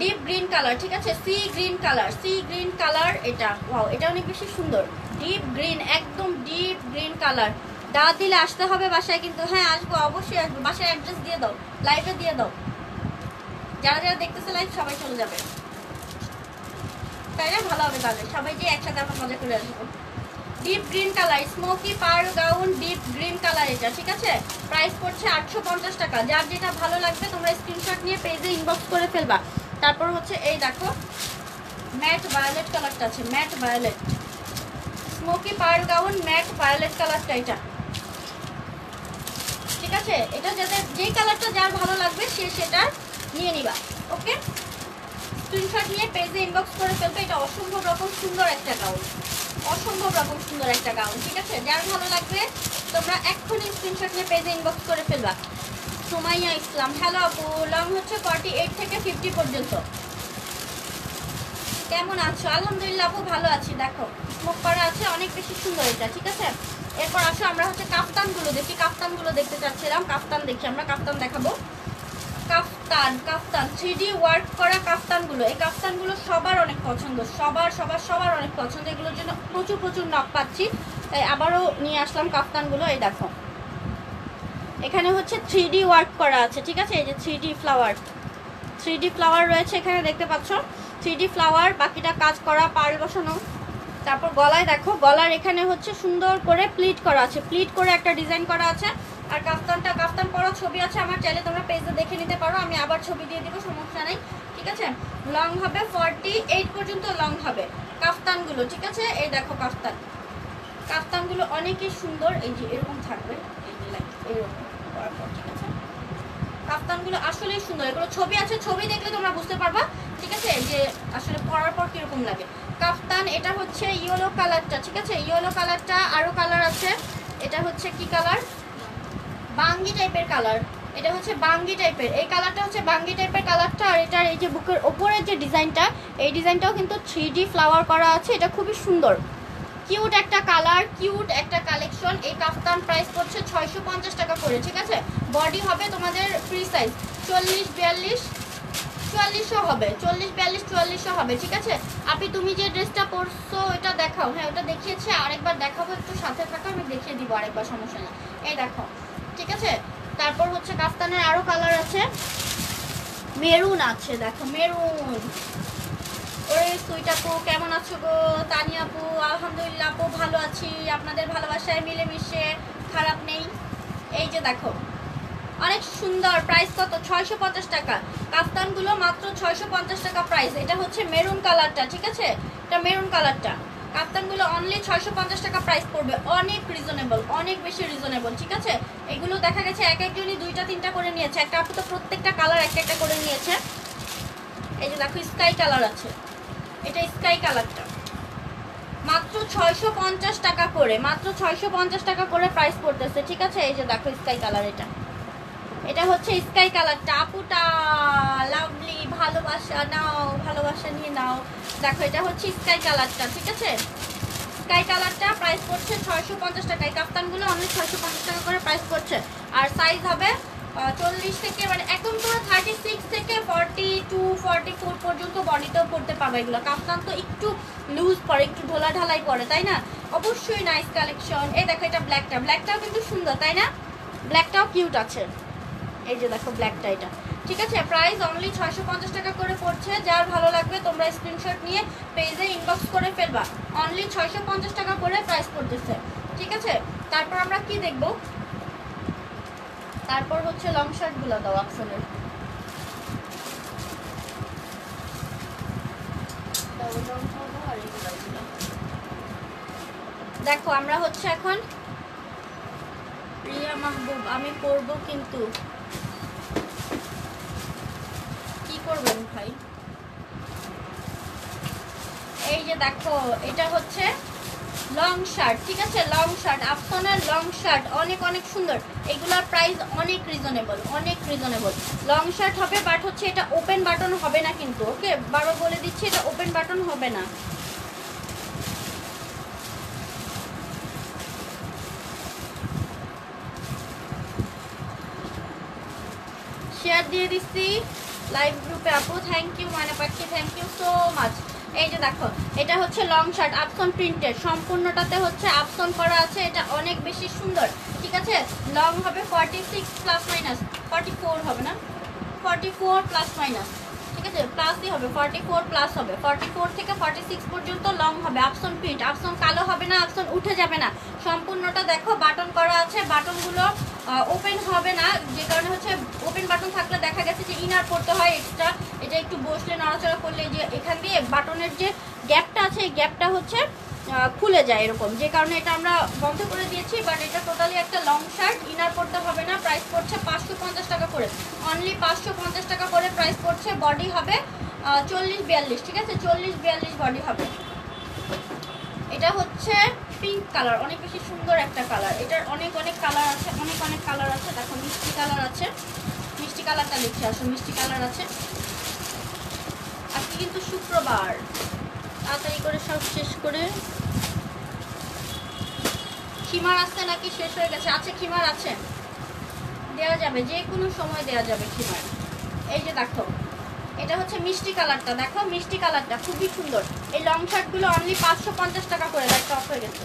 ডিপ গ্রিন কালার, ঠিক আছে? Sea green colour, sea green colour এটা, ওয়াও এটা অনেক বেশি সুন্দর, ডিপ গ্রিন, একদম ডিপ গ্রিন কালার। দাওয়াত দিলে আসতে হবে বাসায় কিন্তু। হ্যাঁ আসবো, অবশ্যই আসবো। বাসায় অ্যাড্রেস দিয়ে দাও, লাইভে দিয়ে দাও, যারা যারা দেখতেছে লাইভ সবাই চলে যাবে, তাই না? ভালো হবে তাহলে, সবাই যে একসাথে আমরা মজা করে আসবো। Deep green colour, smoky pearl gown, deep green colour এটা, ঠিক আছে? প্রাইস পড়ছে 850 টাকা। যার যেটা ভালো লাগবে তোমরা স্ক্রিনশট নিয়ে পেজে ইনবক্স করে ফেলবা। তারপর হচ্ছে এই দেখো ম্যাট ভায়োলেট কালারটা আছে, matte violet, smoky pearl gown matte violet কালারটা, এটা আছে, এটা যাদের যেই কালারটা যার ভালো লাগবে সে সেটা নিয়ে নিবা। ওকে, স্ক্রিনশট নিয়ে পেজে ইনবক্স করে ফেলবে। এটা অসম্ভব রকম সুন্দর একটা গাউন, অসম্ভব রকম সুন্দর একটা গাউন। ঠিক আছে, যার ভালো লাগবে তোমরা এক্ষুনি স্ক্রিনশট নিয়ে পেজে ইনবক্স করে ফেলবা। সুমাইয়া ইসলাম, হ্যালো আপু, লং হচ্ছে 48 থেকে 50 পর্যন্ত। কেমন আছো? আলহামদুলিল্লাহ আপু, ভালো আছি। দেখো স্মোক করা আছে, অনেক বেশি সুন্দর এটা। ঠিক আছে, এরপর আসো আমরা হচ্ছে কাফতানগুলো দেখি। কাফতানগুলো দেখতে চাচ্ছিলাম, কাফতান দেখি আমরা, কাফতান দেখাবো। কাফতান, কাফতান 3D ওয়ার্ক করা কাফতানগুলো, এই কাফতানগুলো সবার অনেক পছন্দ, সবার সবার সবার অনেক পছন্দ। এগুলোর জন্য প্রচুর প্রচুর নক পাচ্ছি, তাই আবারও নিয়ে আসলাম কাফতানগুলো। এই দেখো এখানে হচ্ছে 3D ওয়ার্ক করা আছে। ঠিক আছে, এই যে 3D ফ্লাওয়ার, 3D ফ্লাওয়ার রয়েছে এখানে দেখতে পাচ্ছ, 3D ফ্লাওয়ার, বাকিটা কাজ করা, পাড় বসানো। তারপর গলায় দেখো, গলার এখানে হচ্ছে সুন্দর করে প্লিট করা আছে, প্লিট করে একটা ডিজাইন করা আছে। আর কাফতানটা, কাফতান পরা ছবি আছে আমার, চাইলে তোমরা পেজে দেখে নিতে পারো, আমি আবার ছবি দিয়ে দিব, সমস্যা নেই। ঠিক আছে, লং হবে 48 পর্যন্ত লং হবে কাফতানগুলো। ঠিক আছে, এই দেখো কাফতান, কাফতানগুলো অনেকই সুন্দর। এই যে এরকম থাকবে, এই যে এরকম। ঠিক আছে, কাফতানগুলো আসলেই সুন্দর, এগুলো ছবি আছে, ছবি দেখলে তোমরা বুঝতে পারবা। ঠিক আছে, যে আসলে পরার পর কিরকম লাগে কাফতান। এটা হচ্ছে ইয়েলো কালারটা। ঠিক আছে, ইয়েলো কালারটা, আরো কালার আছে। এটা হচ্ছে কি কালার? বাঙ্গি টাইপের কালার, এটা হচ্ছে বাঙ্গি টাইপের, এই কালারটা হচ্ছে বাঙ্গি টাইপের কালারটা। আর এটার এই যে বুকের ওপরের যে ডিজাইনটা, এই ডিজাইনটাও কিন্তু 3D ফ্লাওয়ার করা আছে। এটা খুবই সুন্দর, কিউট একটা কালার, কিউট একটা কালেকশন। এই কাফতান প্রাইস পড়ছে 650 টাকা করে। ঠিক আছে, বডি হবে তোমাদের ফ্রি সাইজ 40-42 4400 হবে, 40-42 4400 হবে। ঠিক আছে আপনি, তুমি যে ড্রেসটা পরছো ওটা দেখাও। হ্যাঁ, ওটা দেখিয়েছি, আরেকবার দেখাবো, একটু সাথে থাকো, আমি দেখিয়ে দিব আরেকবার, সমস্যা নেই। এই দেখো, ঠিক আছে। তারপর হচ্ছে কাফতানের আরো কালার আছে, মেরুন আছে, দেখো মেরুন। ওরে সুইট আপু, কেমন আছো গো? তানিয়া আপু, আলহামদুলিল্লাহ আপু, ভালো আছি, আপনাদের ভালোবাসায় মিলেমিশে, খারাপ নেই। এই যে দেখো অনেক সুন্দর, প্রাইস কত? 650 টাকা। কাফতানগুলো মাত্র 650 টাকা প্রাইস। এটা হচ্ছে মেরুন কালারটা। ঠিক আছে, এটা মেরুন কালারটা, কাফতানগুলো অনলি 650 টাকা প্রাইস পড়বে। অনেক রিজনেবল, অনেক বেশি রিজনেবল। ঠিক আছে, এগুলো দেখা গেছে এক একজনই 2টা-3টা করে নিয়েছে, একটা আপু তো প্রত্যেকটা কালার একটা একটা করে নিয়েছে। এই যে দেখো স্কাই কালার আছে, এটা স্কাই কালারটা মাত্র 650 টাকা করে, মাত্র 650 টাকা করে প্রাইস পড়তেছে। ঠিক আছে, এই যে দেখো স্কাই কালার, এটা এটা হচ্ছে স্কাই কালারটা। আপুটা লাভলি, ভালোবাসা নাও, ভালোবাসা নিয়ে নাও। দেখো এটা হচ্ছে স্কাই কালারটা। ঠিক আছে, স্কাই কালারটা প্রাইস পড়ছে 650 টাকা। এই কাফতানগুলো অনলি 650 টাকা করে প্রাইস পড়ছে। আর সাইজ হবে 40 থেকে, মানে একদম পুরো 36 থেকে 42-44 পর্যন্ত বডিতেও পড়তে পারবে। এগুলো কাফতান তো একটু লুজ পরে, একটু ঢোলা ঢালাই পরে, তাই না? অবশ্যই নাইস কালেকশন। এই দেখো এটা ব্ল্যাকটা, ব্ল্যাকটাও কিন্তু সুন্দর, তাই না? ব্ল্যাকটাও কিউট আছে। এই যে দেখো ব্ল্যাকটা, এটা ঠিক আছে। প্রাইস অনলি 650 টাকা করে পড়ছে। যার ভালো লাগবে তোমরা স্ক্রিনশট নিয়ে পেজে ইনবক্স করে ফেলবা। অনলি 650 টাকা করে প্রাইস পড়তেছে। ঠিক আছে, তারপর আমরা কি দেখব? তারপর হচ্ছে লং শার্টগুলো দাও আফসনের। দেখো আমরা হচ্ছে এখন রিয়া মাহবুব, আমি পরব, কিন্তু কি করবেন ভাই? এই যে দেখো এটা হচ্ছে লং শার্ট। ঠিক আছে, লং শার্ট, আফসনের লং শার্ট অনেক অনেক সুন্দর। এগুলোর প্রাইস অনেক রিজনেবল, অনেক রিজনেবল। লং শার্ট হবে, বাট হচ্ছে এটা ওপেন বাটন হবে না কিন্তু। ওকে, বারবার বলে দিচ্ছি, এটা ওপেন বাটন হবে না। শেয়ার দিয়ে দিচ্ছি লাইভ গ্রুপে আপু, থ্যাংক ইউ ময়না পাখি, থ্যাংক ইউ সো মাচ। এই যে দেখো এটা হচ্ছে লং শার্ট, আফসন প্রিন্টেড, সম্পূর্ণটাতে হচ্ছে আফসন করা আছে। এটা অনেক বেশি সুন্দর। ঠিক আছে, লং হবে 46 প্লাস মাইনাস 44 হবে না, 44 প্লাস মাইনাস। ঠিক আছে, প্লাসই হবে, 44 প্লাস হবে, 44 থেকে 46 পর্যন্ত লং হবে। আফসন প্রিন্ট, আফসন কালো হবে না, আফসন উঠে যাবে না। সম্পূর্ণটা দেখো বাটন করা আছে, বাটনগুলো ওপেন হবে না, যে কারণে হচ্ছে ওপেন বাটন থাকলে দেখা গেছে যে ইনার পড়তে হয় এক্সট্রা। এটা একটু বসলে নড়াচড়া করলে যে এখান দিয়ে বাটনের যে গ্যাপটা আছে, এই গ্যাপটা হচ্ছে খুলে যায় এরকম, যে কারণে এটা আমরা বন্ধ করে দিয়েছি। বাট এটা টোটালি একটা লং শার্ট, ইনার পড়তে হবে না। প্রাইস পড়ছে 550 টাকা করে, অনলি 550 টাকা করে প্রাইস পড়ছে। বডি হবে 40-42, ঠিক আছে, 40-42 বডি হবে। এটা হচ্ছে পিঙ্ক কালার, অনেক বেশি সুন্দর একটা কালার। এটার অনেক কালার আছে, অনেক কালার আছে। দেখো মিষ্টি কালার আছে, মিষ্টি কালারটা লিখে আসো, মিষ্টি কালার আছে। আজকে কিন্তু শুক্রবার, তাড়াতাড়ি করে সব শেষ করে। খিমার আসছে নাকি শেষ হয়ে গেছে? আছে, খিমার আছে, দেওয়া যাবে, যে কোনো সময় দেওয়া যাবে খিমার। এই যে দেখো এটা হচ্ছে মিষ্টি কালারটা, দেখো মিষ্টি কালারটা খুবই সুন্দর। এই লং শার্টগুলো অনলি 550 টাকা করে, লাইটটা অফ হয়ে গেছে,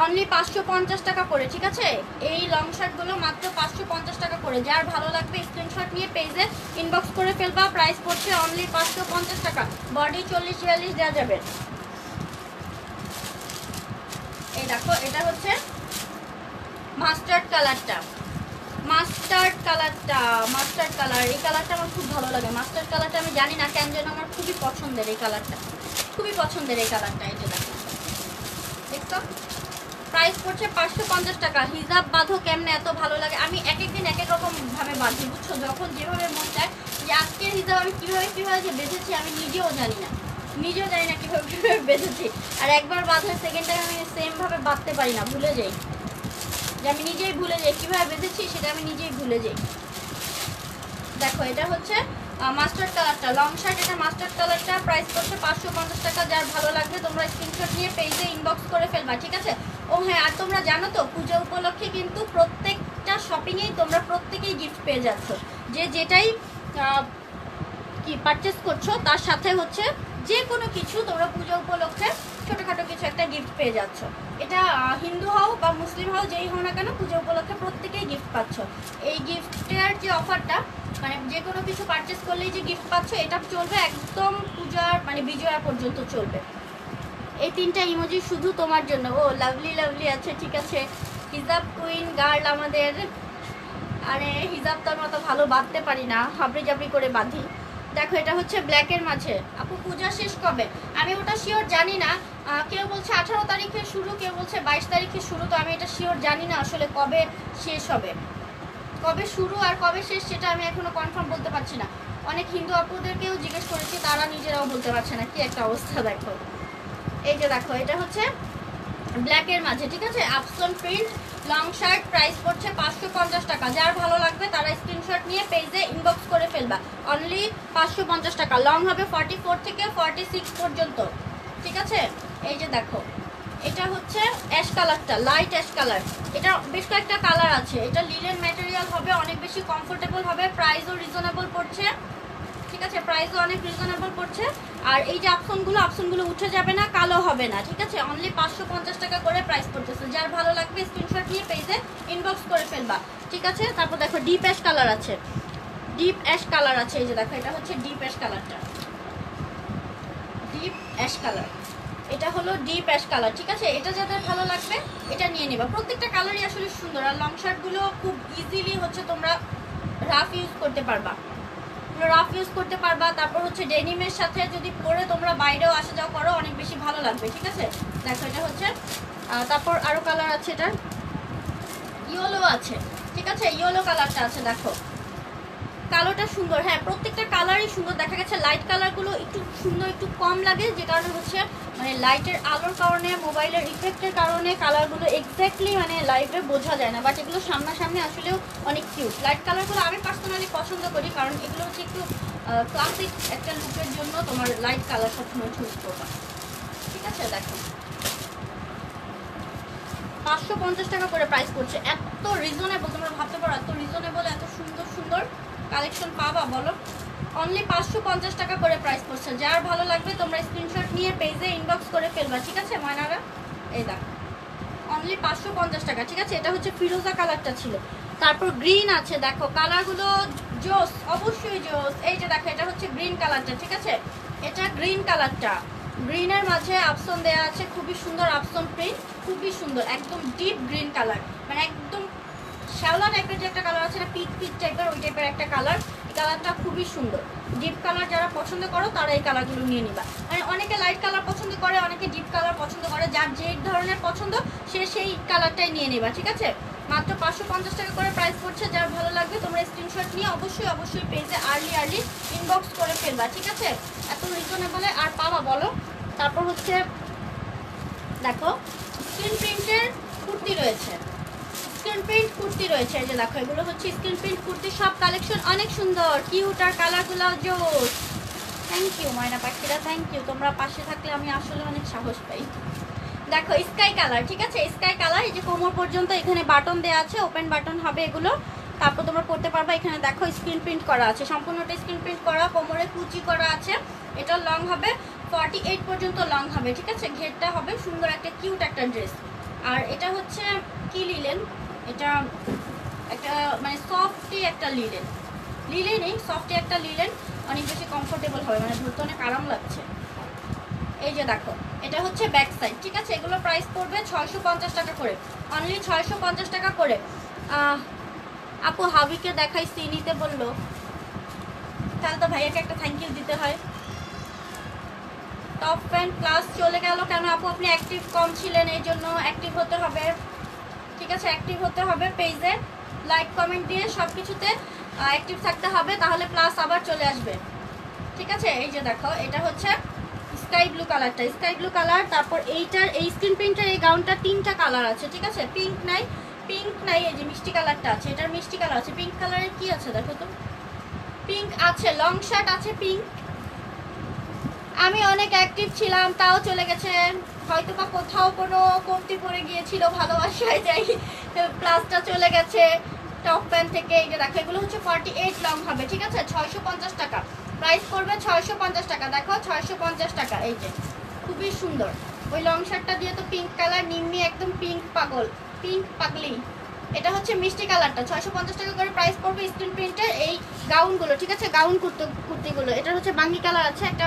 অনলি 550 টাকা করে, ঠিক আছে। এই লং শার্টগুলো মাত্র 550 টাকা করে। যার ভালো লাগবে স্ক্রিনশট নিয়ে পেজে ইনবক্স করে ফেলবা। প্রাইস পড়ছে অনলি 550 টাকা, বডি 40-42 দেওয়া যাবে। এই দেখো এটা হচ্ছে মাস্টার্ড কালারটা, মাস্টার্ড কালার। এই কালারটা আমার খুব ভালো লাগে, মাস্টার্ড কালারটা। আমি জানি না কেন যেন আমার খুবই পছন্দের এই কালারটা, খুবই পছন্দের এই কালারটা। এই যে দেখো, দেখছো, প্রাইস পড়ছে 550 টাকা। হিজাব বাঁধো কেমনে এত ভালো লাগে? আমি এক একদিন এক এক রকম ভাবে বাঁধি, বুঝছো, যখন যেভাবে মন চায়। যে আজকের হিজাব আমি কিভাবে যে বেঁধেছি আমি নিজেও জানি না কিভাবে বেঁধেছি। আর একবার বাঁধলে সেকেন্ড টাইম আমি সেম ভাবে বাঁধতে পারি না, ভুলে যাই, যে আমি নিজেই ভুলে যাই কিভাবে বেঁধেছি, সেটা আমি নিজেই ভুলে যাই। দেখো এটা হচ্ছে মাস্টার্ড কালারটা, লং শার্ট। এটা মাস্টার্ড কালারটা প্রাইস করছে 550 টাকা। যার ভালো লাগবে তোমরা স্ক্রিনশট নিয়ে পেজে ইনবক্স করে ফেলবা, ঠিক আছে। ও হ্যাঁ, আর তোমরা জানো তো পূজা উপলক্ষে কিন্তু প্রত্যেকটা শপিংয়েই তোমরা প্রত্যেকেই গিফট পেয়ে যাচ্ছ। যে যেটাই কি পারচেস করছো তার সাথে হচ্ছে যে কোনো কিছু তোমরা পূজা উপলক্ষে ছোটোখাটো কিছু একটা গিফট পেয়ে যাচ্ছ। এটা হিন্দু হও বা মুসলিম হও, যেই হও না কেন, পূজা উপলক্ষে প্রত্যেকেই গিফট পাচ্ছ। এই গিফটের যে অফারটা, মানে যে কোনো কিছু পারচেস করলেই যে গিফট পাচ্ছ, এটা চলবে একদম পূজার মানে বিজয়া পর্যন্ত চলবে। এই তিনটা ইমোজি শুধু তোমার জন্য। ও লাভলি আছে, ঠিক আছে। হিজাব কুইন গার্ল আমাদের। আরে হিজাব তো আমি অত ভালো বাঁধতে পারি না, হাবড়ি জাবড়ি করে বাঁধি। দেখো এটা হচ্ছে ব্ল্যাকের মাঝে। আপু পূজা শেষ কবে? আমি ওটা শিওর জানি না। কেউ বলছে 18 তারিখে শুরু, কেউ বলছে 22 তারিখে শুরু। তো আমি এটা শিওর জানি না আসলে কবে শেষ হবে, কবে শুরু আর কবে শেষ, সেটা আমি এখনো কনফার্ম বলতে পারছি না। অনেক হিন্দু আপুদেরকেও জিজ্ঞেস করেছি, তারা নিজেরাও বলতে পারছে না কি একটা অবস্থা। দেখো এই যে দেখো এটা হচ্ছে ব্ল্যাকের মাঝে, ঠিক আছে, Epson print long shirt. Price পড়ছে 550 টাকা। যার ভালো লাগবে তারা স্ক্রিনশট নিয়ে পেজে ইনবক্স করে ফেলবা। অনলি 550 টাকা। লং হবে 44 থেকে 46 পর্যন্ত, ঠিক আছে। এই যে দেখো এটা হচ্ছে অ্যাশ কালারটা, লাইট অ্যাশ কালার। এটা বেশ কয়েকটা কালার আছে। এটা লিনেন ম্যাটেরিয়াল হবে, অনেক বেশি কমফোর্টেবল হবে, প্রাইসও রিজনেবল পড়ছে, ঠিক আছে, প্রাইসও অনেক রিজনেবল পড়ছে। আর এই যে অপশনগুলো উঠে যাবে না, কালো হবে না, ঠিক আছে। অনলি 550 টাকা করে প্রাইস পড়তেছে। যার ভালো লাগবে স্ক্রিনশট নিয়ে পেজে ইনবক্স করে ফেলবা, ঠিক আছে। তারপর দেখো ডিপ অ্যাশ কালার আছে, ডিপ অ্যাশ কালার আছে। এই যে দেখো এটা হচ্ছে ডিপ অ্যাশ কালারটা, ডিপ অ্যাশ কালার। এটা হলো ডিপ অ্যাশ কালার, ঠিক আছে। এটা যাদের ভালো লাগবে এটা নিয়ে নেবা। প্রত্যেকটা কালারই আসলে সুন্দর। আর লং শার্টগুলো খুব ইজিলি হচ্ছে তোমরা রাফ ইউজ করতে পারবা, তারপর হচ্ছে ডেনিমের সাথে যদি পরে তোমরা বাইরেও আসা যাওয়া করো অনেক বেশি ভালো লাগবে, ঠিক আছে। দেখো এটা হচ্ছে তারপর আরো কালার আছে, এটার ইয়েলো আছে, ঠিক আছে, ইয়েলো কালারটা আছে। দেখো কালোটা সুন্দর, হ্যাঁ প্রত্যেকটা কালারই সুন্দর। দেখা গেছে লাইট কালারগুলো একটু সুন্দর, একটু কম লাগে, যে কারণে হচ্ছে মানে লাইটের আলোর কারণে, মোবাইলের ইফেক্টের কারণে কালারগুলো এক্স্যাক্টলি মানে লাইভে বোঝা যায় না। বাট এগুলো সামনাসামনি আসলেও অনেক কিউট। লাইট কালারগুলো আমি পার্সোনালি পছন্দ করি, কারণ এগুলো হচ্ছে একটু ক্লাসিক একটা লুকের জন্য তোমার লাইট কালার সবসময় চুজ করবা, ঠিক আছে। দেখো 550 টাকা করে প্রাইস করছে, এত রিজনেবল। তোমরা ভাবতে পারো এত রিজনেবল, এত সুন্দর সুন্দর কালেকশন পাবা বলো। অনলি 550 টাকা করে প্রাইস করছে। যার ভালো লাগবে তোমরা স্ক্রিনশট নিয়ে পেজে ইনবক্স করে ফেলবা, ঠিক আছে ময়নারা। এই দেখো অনলি 550 টাকা, ঠিক আছে। এটা হচ্ছে ফিরোজা কালারটা ছিল, তারপর গ্রিন আছে। দেখো কালারগুলো জোস, অবশ্যই জোস। এই যে দেখো এটা হচ্ছে গ্রিন কালারটা, ঠিক আছে। এটা গ্রিন কালারটা, গ্রিনের মাঝে আপসন দেওয়া আছে, খুবই সুন্দর আপসন প্রিন্ট, খুবই সুন্দর, একদম ডিপ গ্রিন কালার, মানে একদম শ্যাওলা টাইপের যে একটা কালার আছে না, পিচ টাইপের, ওই টাইপের একটা কালার। কালারটা খুবই সুন্দর। ডিপ কালার যারা পছন্দ করো তারা এই কালারগুলো নিয়ে নিবা। মানে অনেকে লাইট কালার পছন্দ করে, অনেকে ডিপ কালার পছন্দ করে, যার যে ধরনের পছন্দ সে সেই কালারটাই নিয়ে নিবা, ঠিক আছে। মাত্র 550 টাকা করে প্রাইস পড়ছে। যার ভালো লাগবে তোমরা স্ক্রিনশট নিয়ে অবশ্যই পেজে আর্লি ইনবক্স করে ফেলবা, ঠিক আছে। এত রিজনেবলে আর পাবা বলো। তারপর হচ্ছে দেখো স্ক্রিন প্রিন্টের কুর্তি রয়েছে, স্ক্রিন প্রিন্ট কুর্তি রয়েছে। এই যে দেখো এগুলো হচ্ছে স্ক্রিন প্রিন্ট কুর্তি, সব কালেকশন অনেক সুন্দর, কিউট আর কালারগুলো জোস। থ্যাংক ইউ ময়না পাখিরা, থ্যাংক ইউ। তোমরা পাশে থাকলে আমি আসলে অনেক সাহস পাই। দেখো স্কাই কালার, ঠিক আছে, স্কাই কালার। এই যে কোমর পর্যন্ত এখানে বাটন দেওয়া আছে, ওপেন বাটন হবে এগুলো। তারপর তোমরা পড়তে পারবা। এখানে দেখো স্ক্রিন প্রিন্ট করা আছে, সম্পূর্ণটা স্ক্রিন প্রিন্ট করা, কোমরে কুচি করা আছে। এটা লং হবে 48 পর্যন্ত লং হবে, ঠিক আছে। ঘেরটা হবে সুন্দর একটা কিউট একটা ড্রেস। আর এটা হচ্ছে কি লিলেন, এটা একটা মানে সফটি একটা লিলেনই সফটি একটা লিলেন, অনেক বেশি কমফোর্টেবল হবে, মানে ধরতে অনেক আরাম লাগছে। এই যে দেখো এটা হচ্ছে ব্যাক সাইড, ঠিক আছে। এগুলো প্রাইস পড়বে 650 টাকা করে, অনলি 650 টাকা করে। আপু হাবিকে দেখাইছি, নিতে বললো, তাহলে তো ভাইয়াকে একটা থ্যাংক ইউ দিতে হয়। টপ প্যান্ট ক্লাস চলে গেল কেন আপু? আপনি অ্যাক্টিভ কম ছিলেন, এই জন্য অ্যাক্টিভ হতে হবে, ঠিক আছে। অ্যাক্টিভ হতে হবে, পেজে লাইক কমেন্ট দিয়ে সব কিছুতে অ্যাক্টিভ থাকতে হবে, তাহলে প্লাস আবার চলে আসবে, ঠিক আছে। এই যে দেখো এটা হচ্ছে স্কাই ব্লু কালারটা, স্কাই ব্লু কালার। তারপর এইটার এই স্ক্রিন প্রিন্টের এই গাউনটা 3টা কালার আছে, ঠিক আছে। পিঙ্ক নাই, এই যে মিষ্টি কালারটা আছে, এটার মিষ্টি কালার আছে। পিঙ্ক কালারের কি আছে দেখো তো, পিঙ্ক আছে, লং শার্ট আছে পিঙ্ক। আমি অনেক অ্যাক্টিভ ছিলাম, তাও চলে গেছে, হয়তো বা কোথাও কোনো কমতি পড়ে গিয়েছিল, ভালোবাসায় যাই, প্লাসটা চলে গেছে টপ প্যান্ট থেকে। এই যে দেখো এগুলো হচ্ছে 48 লং হবে, ঠিক আছে। 650 টাকা প্রাইস করবে, 650 টাকা। দেখো 650 টাকা। এই যে খুবই সুন্দর, ওই লং শার্টটা দিয়ে তো পিঙ্ক কালার, নিম্মি একদম পিঙ্ক পাগল, পিঙ্ক পাগলি। এটা হচ্ছে মিষ্টি কালারটা, 650 টাকা করে প্রাইস পড়বে। স্ক্রিন প্রিন্টের এই গাউনগুলো, ঠিক আছে, গাউন কুর্তিগুলো। এটা হচ্ছে বাঙ্গি কালার আছে একটা,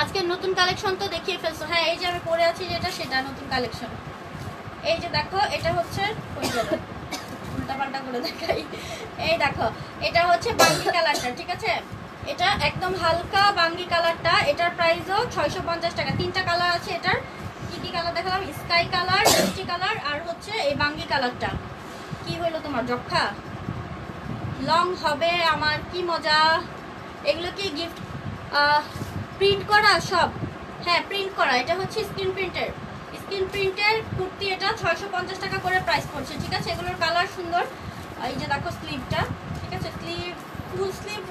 আজকের নতুন কালেকশন তো দেখিয়ে ফেলছো। হ্যাঁ এই যে আমি পরে আছি যেটা, সেটা নতুন কালেকশন। এই যে দেখো এটা হচ্ছে উল্টাপাল্টা করে দেখাই। এই দেখো এটা হচ্ছে বাঙ্গি কালারটা, ঠিক আছে। এটা একদম হালকা বাঙ্গি কালারটা, এটার প্রাইসও 650 টাকা। 3টা কালার আছে এটার, কি কালার দেখালাম, স্কাই কালার, মিষ্টি কালার, আর হচ্ছে এই বাঙ্গি কালারটা। কি হলো তোমার যক্ষা? লং হবে আমার, কি মজা। এগুলো কি গিফট প্রিন্ট করা সব? হ্যাঁ প্রিন্ট করা। এটা হচ্ছে স্ক্রিন প্রিন্টের কুর্তি, এটা 650 টাকা করে প্রাইস পড়ছে, ঠিক আছে। এগুলোর কালার সুন্দর। এই যে দেখো স্লিভটা, ঠিক আছে, ফুল স্লিভ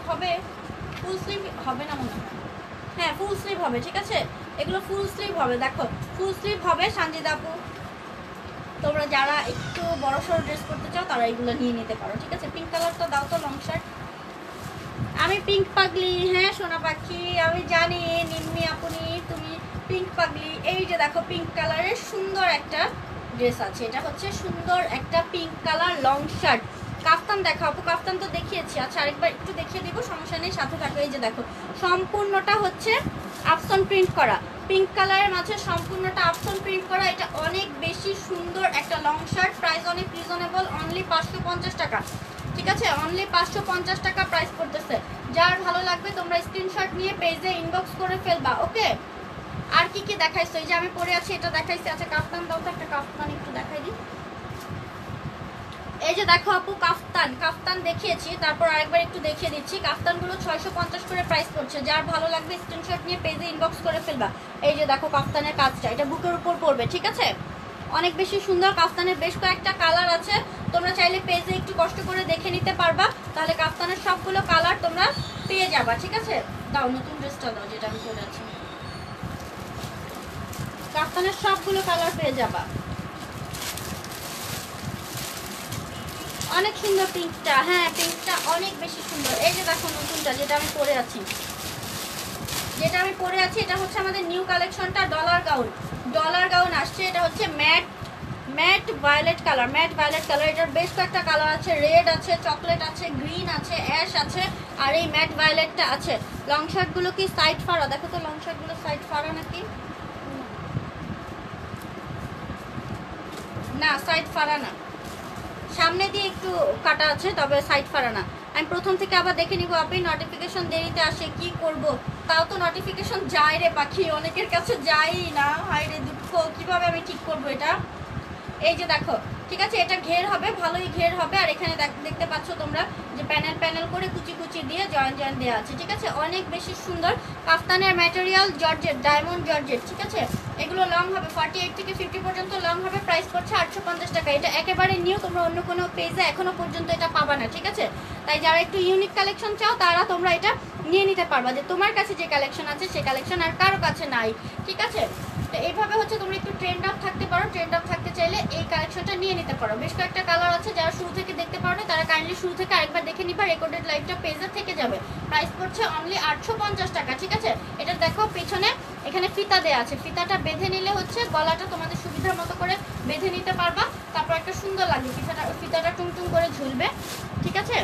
হবে না মনে হয়, হ্যাঁ ফুল স্লিভ হবে, ঠিক আছে। এগুলো ফুল স্লিভ হবে, দেখো ফুল স্লিভ হবে। সানজিদা আপু তোমরা যারা একটু বড় সড়ো ড্রেস করতে চাও তারা এগুলো নিয়ে নিতে পারো, ঠিক আছে। পিঙ্ক কালারটা দাও তো, লং শার্ট। আমি পিঙ্ক পাগলি, হ্যাঁ সোনা পাখি আমি জানি, নিম্মি আপনি তুমি পিঙ্ক পাগলি। এই যে দেখো পিঙ্ক কালারের সুন্দর একটা ড্রেস আছে, এটা হচ্ছে সুন্দর একটা পিঙ্ক কালার লং শার্ট। কাফতান দেখাও আপু, কাফতান তো দেখিয়েছি, আচ্ছা আরেকবার একটু দেখিয়ে দিব, সমস্যা নেই, সাথে থাকো। এই যে দেখো সম্পূর্ণটা হচ্ছে আফসন প্রিন্ট করা, পিঙ্ক কালারের মাঝে সম্পূর্ণটা আফসন প্রিন্ট করা। এটা অনেক বেশি সুন্দর একটা লং শার্ট, প্রাইস অনেক রিজনেবল, অনলি 550 টাকা, ঠিক আছে। অনলি 550 টাকা প্রাইস পড়তেছে। যার ভালো লাগবে তোমরা স্ক্রিনশট নিয়ে পেজে ইনবক্স করে ফেলবা, ওকে। আর কি কি দেখাইছো? এই যে আমি পরে আছি এটা দেখাইছি। আচ্ছা কাফতান দাও তো, একটা কাফতান একটু দেখাই দিই। এই যে দেখো আপু কাফতান দেখিয়েছি, তারপর আরেকবার একটু দেখিয়ে দিচ্ছি। কাফতানগুলো 650 করে প্রাইস পড়ছে। যার ভালো লাগবে স্ক্রিনশট নিয়ে পেজে ইনবক্স করে ফেলবা। এই যে দেখো কাফতানের কাজটা, এটা বুকের উপর পড়বে, ঠিক আছে। অনেক বেশি সুন্দর। কাফতানের বেশ কয়েকটা কালার আছে, তোমরা চাইলে পেজে একটু কষ্ট করে দেখে নিতে পারবা, তাহলে কাফতানের সবগুলো কালার তোমরা পেয়ে যাবা, ঠিক আছে। দাও নতুন ড্রেসটা দাও, যেটা আমি পরে আছি। কাফতানের সবগুলো কালার পেয়ে যাবা। অনেক সুন্দর পিঙ্কটা, হ্যাঁ পিঙ্কটা অনেক বেশি সুন্দর। এই যে দেখো নতুনটা যেটা আমি পরে আছি, এটা হচ্ছে আমাদের নিউ কালেকশনটা, ডলার গাউন আসছে। এটা হচ্ছে ম্যাট ভায়োলেট কালার, এটার বেশ কয়েকটা কালার আছে, রেড আছে, চকলেট আছে, গ্রিন আছে, অ্যাশ আছে, আর এই ম্যাট ভায়োলেটটা আছে। লং শার্টগুলো কি সাইড ফাড়া? দেখো তো লং শার্টগুলো সাইড ফাড়া নাকি না, সাইড ফাড়া না, সামনে দিয়ে একটু কাটা আছে, তবে সাইড ফাড়া না। আমি প্রথম থেকে আবার দেখে নিব। আপনি নোটিফিকেশন দেরিতে আসে, কি করব, তাও তো নোটিফিকেশন যায় রে পাখি, অনেকের কাছে যায়ই না। হায় রে দুঃখ, কিভাবে আমি ঠিক করব এটা। এই যে দেখো, ঠিক আছে, এটা ঘের হবে, ভালোই ঘের হবে। আর এখানে দেখতে পাচ্ছ তোমরা যে প্যানেল প্যানেল করে কুচি কুচি দিয়ে জয়েন জয়েন দেওয়া আছে, ঠিক আছে, অনেক বেশি সুন্দর। কাফতানের ম্যাটেরিয়াল জর্জেট, ডায়মন্ড জর্জেট, ঠিক আছে। এগুলো লং হবে 48 থেকে 50 পর্যন্ত লং হবে। প্রাইস পড়ছে 850 টাকা। এটা একেবারে নিউ, তোমরা অন্য কোনো পেজে এখনো পর্যন্ত এটা পাবা না, ঠিক আছে। তাই যারা একটু ইউনিক কালেকশন চাও তারা তোমরা এটা নিয়ে নিতে পারবা, যে তোমার কাছে যে কালেকশন আছে সেই কালেকশন আর কারো কাছে নাই, ঠিক আছে। তো এইভাবে হচ্ছে তোমরা একটু ট্রেন্ড আপ থাকতে পারো, ট্রেন্ড আপ থাকতে চাইলে এই কালেকশনটা নিয়ে নিতে পারো। বেশ কয়েকটা কালার আছে, যারা শুরু থেকে দেখতে পারো না তারা কাইন্ডলি শুরু থেকে আরেকবার দেখে নিবা, রেকর্ডেড লাইভটা পেজে থেকে যাবে। প্রাইস পড়ছে অনলি 850 টাকা, ঠিক আছে। এটা দেখো পেছনে এখানে ফিতা দেওয়া আছে, ফিতাটা বেঁধে নিলে হচ্ছে গলাটা তোমাদের সুবিধার মতো করে বেঁধে নিতে পারবা। তারপর একটা সুন্দর লাগবে, ফিতাটা টুংটুং করে ঝুলবে, ঠিক আছে।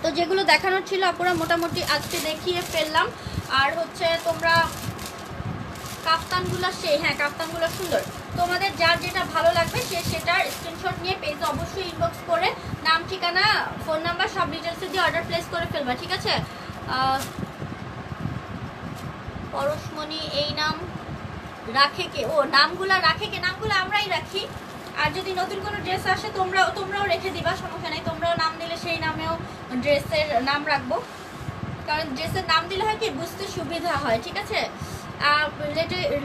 তো যেগুলো দেখানোর ছিল আপুরা মোটামুটি আজকে দেখিয়ে ফেললাম। আর হচ্ছে তোমরা কাফতানগুলো হ্যাঁ কাফতানগুলো সুন্দর, তোমাদের যার যেটা ভালো লাগবে সেটার স্ক্রিনশট নিয়ে পেজে অবশ্যই ইনবক্স করে নাম, ঠিকানা, ফোন নাম্বার সব ডিটেলস দিয়ে অর্ডার প্লেস করে ফেলবা, ঠিক আছে। পরশমণি এই নাম রাখে কে? ও নামগুলো রাখে কে? নামগুলো আমরাই রাখি। আর যদি নতুন কোনো ড্রেস আসে তোমরাও রেখে দিবা, সমস্যা নেই। তোমরাও নাম দিলে সেই নামেও ড্রেসের নাম রাখবো, কারণ ড্রেসের নাম দিলে হয় কি বুঝতে সুবিধা হয়, ঠিক আছে।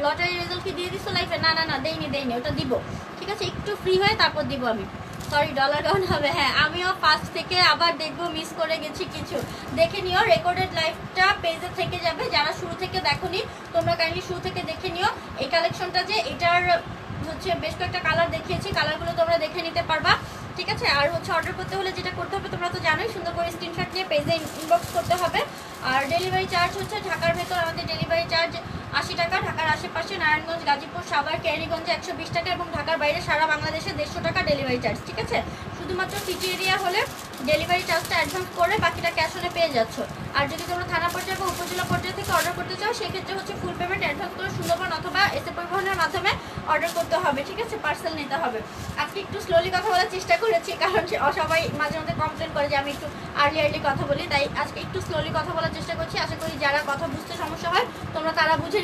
লটারি রেজাল্ট কি দিয়ে দিছো লাইফে? না না না, দেইনি, ওটা দিব, ঠিক আছে, একটু ফ্রি হয়ে তারপর দিব আমি। সরি, ডলার ডাউন হবে। হ্যাঁ আমিও ফার্স্ট থেকে আবার দেখবো, মিস করে গেছি কিছু, দেখে নিও। রেকর্ডেড লাইভটা পেজে থেকে যাবে, যারা শুরু থেকে দেখোনি তোমরা কাইন্ডলি শুরু থেকে দেখে নিও। এই কালেকশনটা যে এটার হচ্ছে বেশ কয়েকটা কালার দেখিয়েছি, কালারগুলো তোমরা দেখে নিতে পারবা, ঠিক আছে। আর হচ্ছে অর্ডার করতে হলে যেটা করতে হবে তোমরা তো জানোই, সুন্দর করে স্ক্রিনশট নিয়ে পেজে ইনবক্স করতে হবে। আর ডেলিভারি চার্জ হচ্ছে ঢাকার ভেতর আমাদের ডেলিভারি চার্জ 80 টাকা, ঢাকার আশেপাশে নারায়ণগঞ্জ, গাজীপুর, সাভার, ক্যানিগঞ্জে 120 টাকা এবং ঢাকার বাইরে সারা বাংলাদেশে 150 টাকা ডেলিভারি চার্জ, ঠিক আছে। শুধুমাত্র সিটি এরিয়া হলে ডেলিভারি চার্জটা অ্যাডভান্স করে বাকিটা ক্যাশ অনে পেয়ে যাচ্ছ। আর যদি তোমরা থানা পর্যায়ে বা উপজেলা পর্যায়ে থেকে অর্ডার করতে চাও সেক্ষেত্রে হচ্ছে ফুল পেমেন্ট অ্যাডভান্স করে সুন্দরবন অথবা এসে পরিবহনের মাধ্যমে অর্ডার করতে হবে, ঠিক আছে, পার্সেল নিতে হবে। আজকে একটু স্লোলি কথা বলার চেষ্টা করেছি, কারণ সবাই মাঝে মধ্যে কমপ্লেন করে যে আমি একটু আর্লি কথা বলি, তাই আজকে একটু স্লোলি কথা বলার চেষ্টা করছি। আশা করি যারা কথা বুঝতে সমস্যা হয় তোমরা তারা বুঝে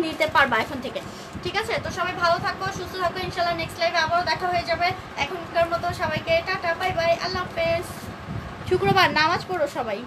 নিতে পারবা এখন থেকে, ঠিক আছে। তো সবাই ভালো থাকো, সুস্থ থাকো, ইনশাল্লাহ নেক্সট লাইভে আবারও দেখা হয়ে যাবে। এখনকার মতো সবাইকে টাটা, বাই বাই, আল্লাহ হাফেজ। শুক্রবার নামাজ পড়ো সবাই।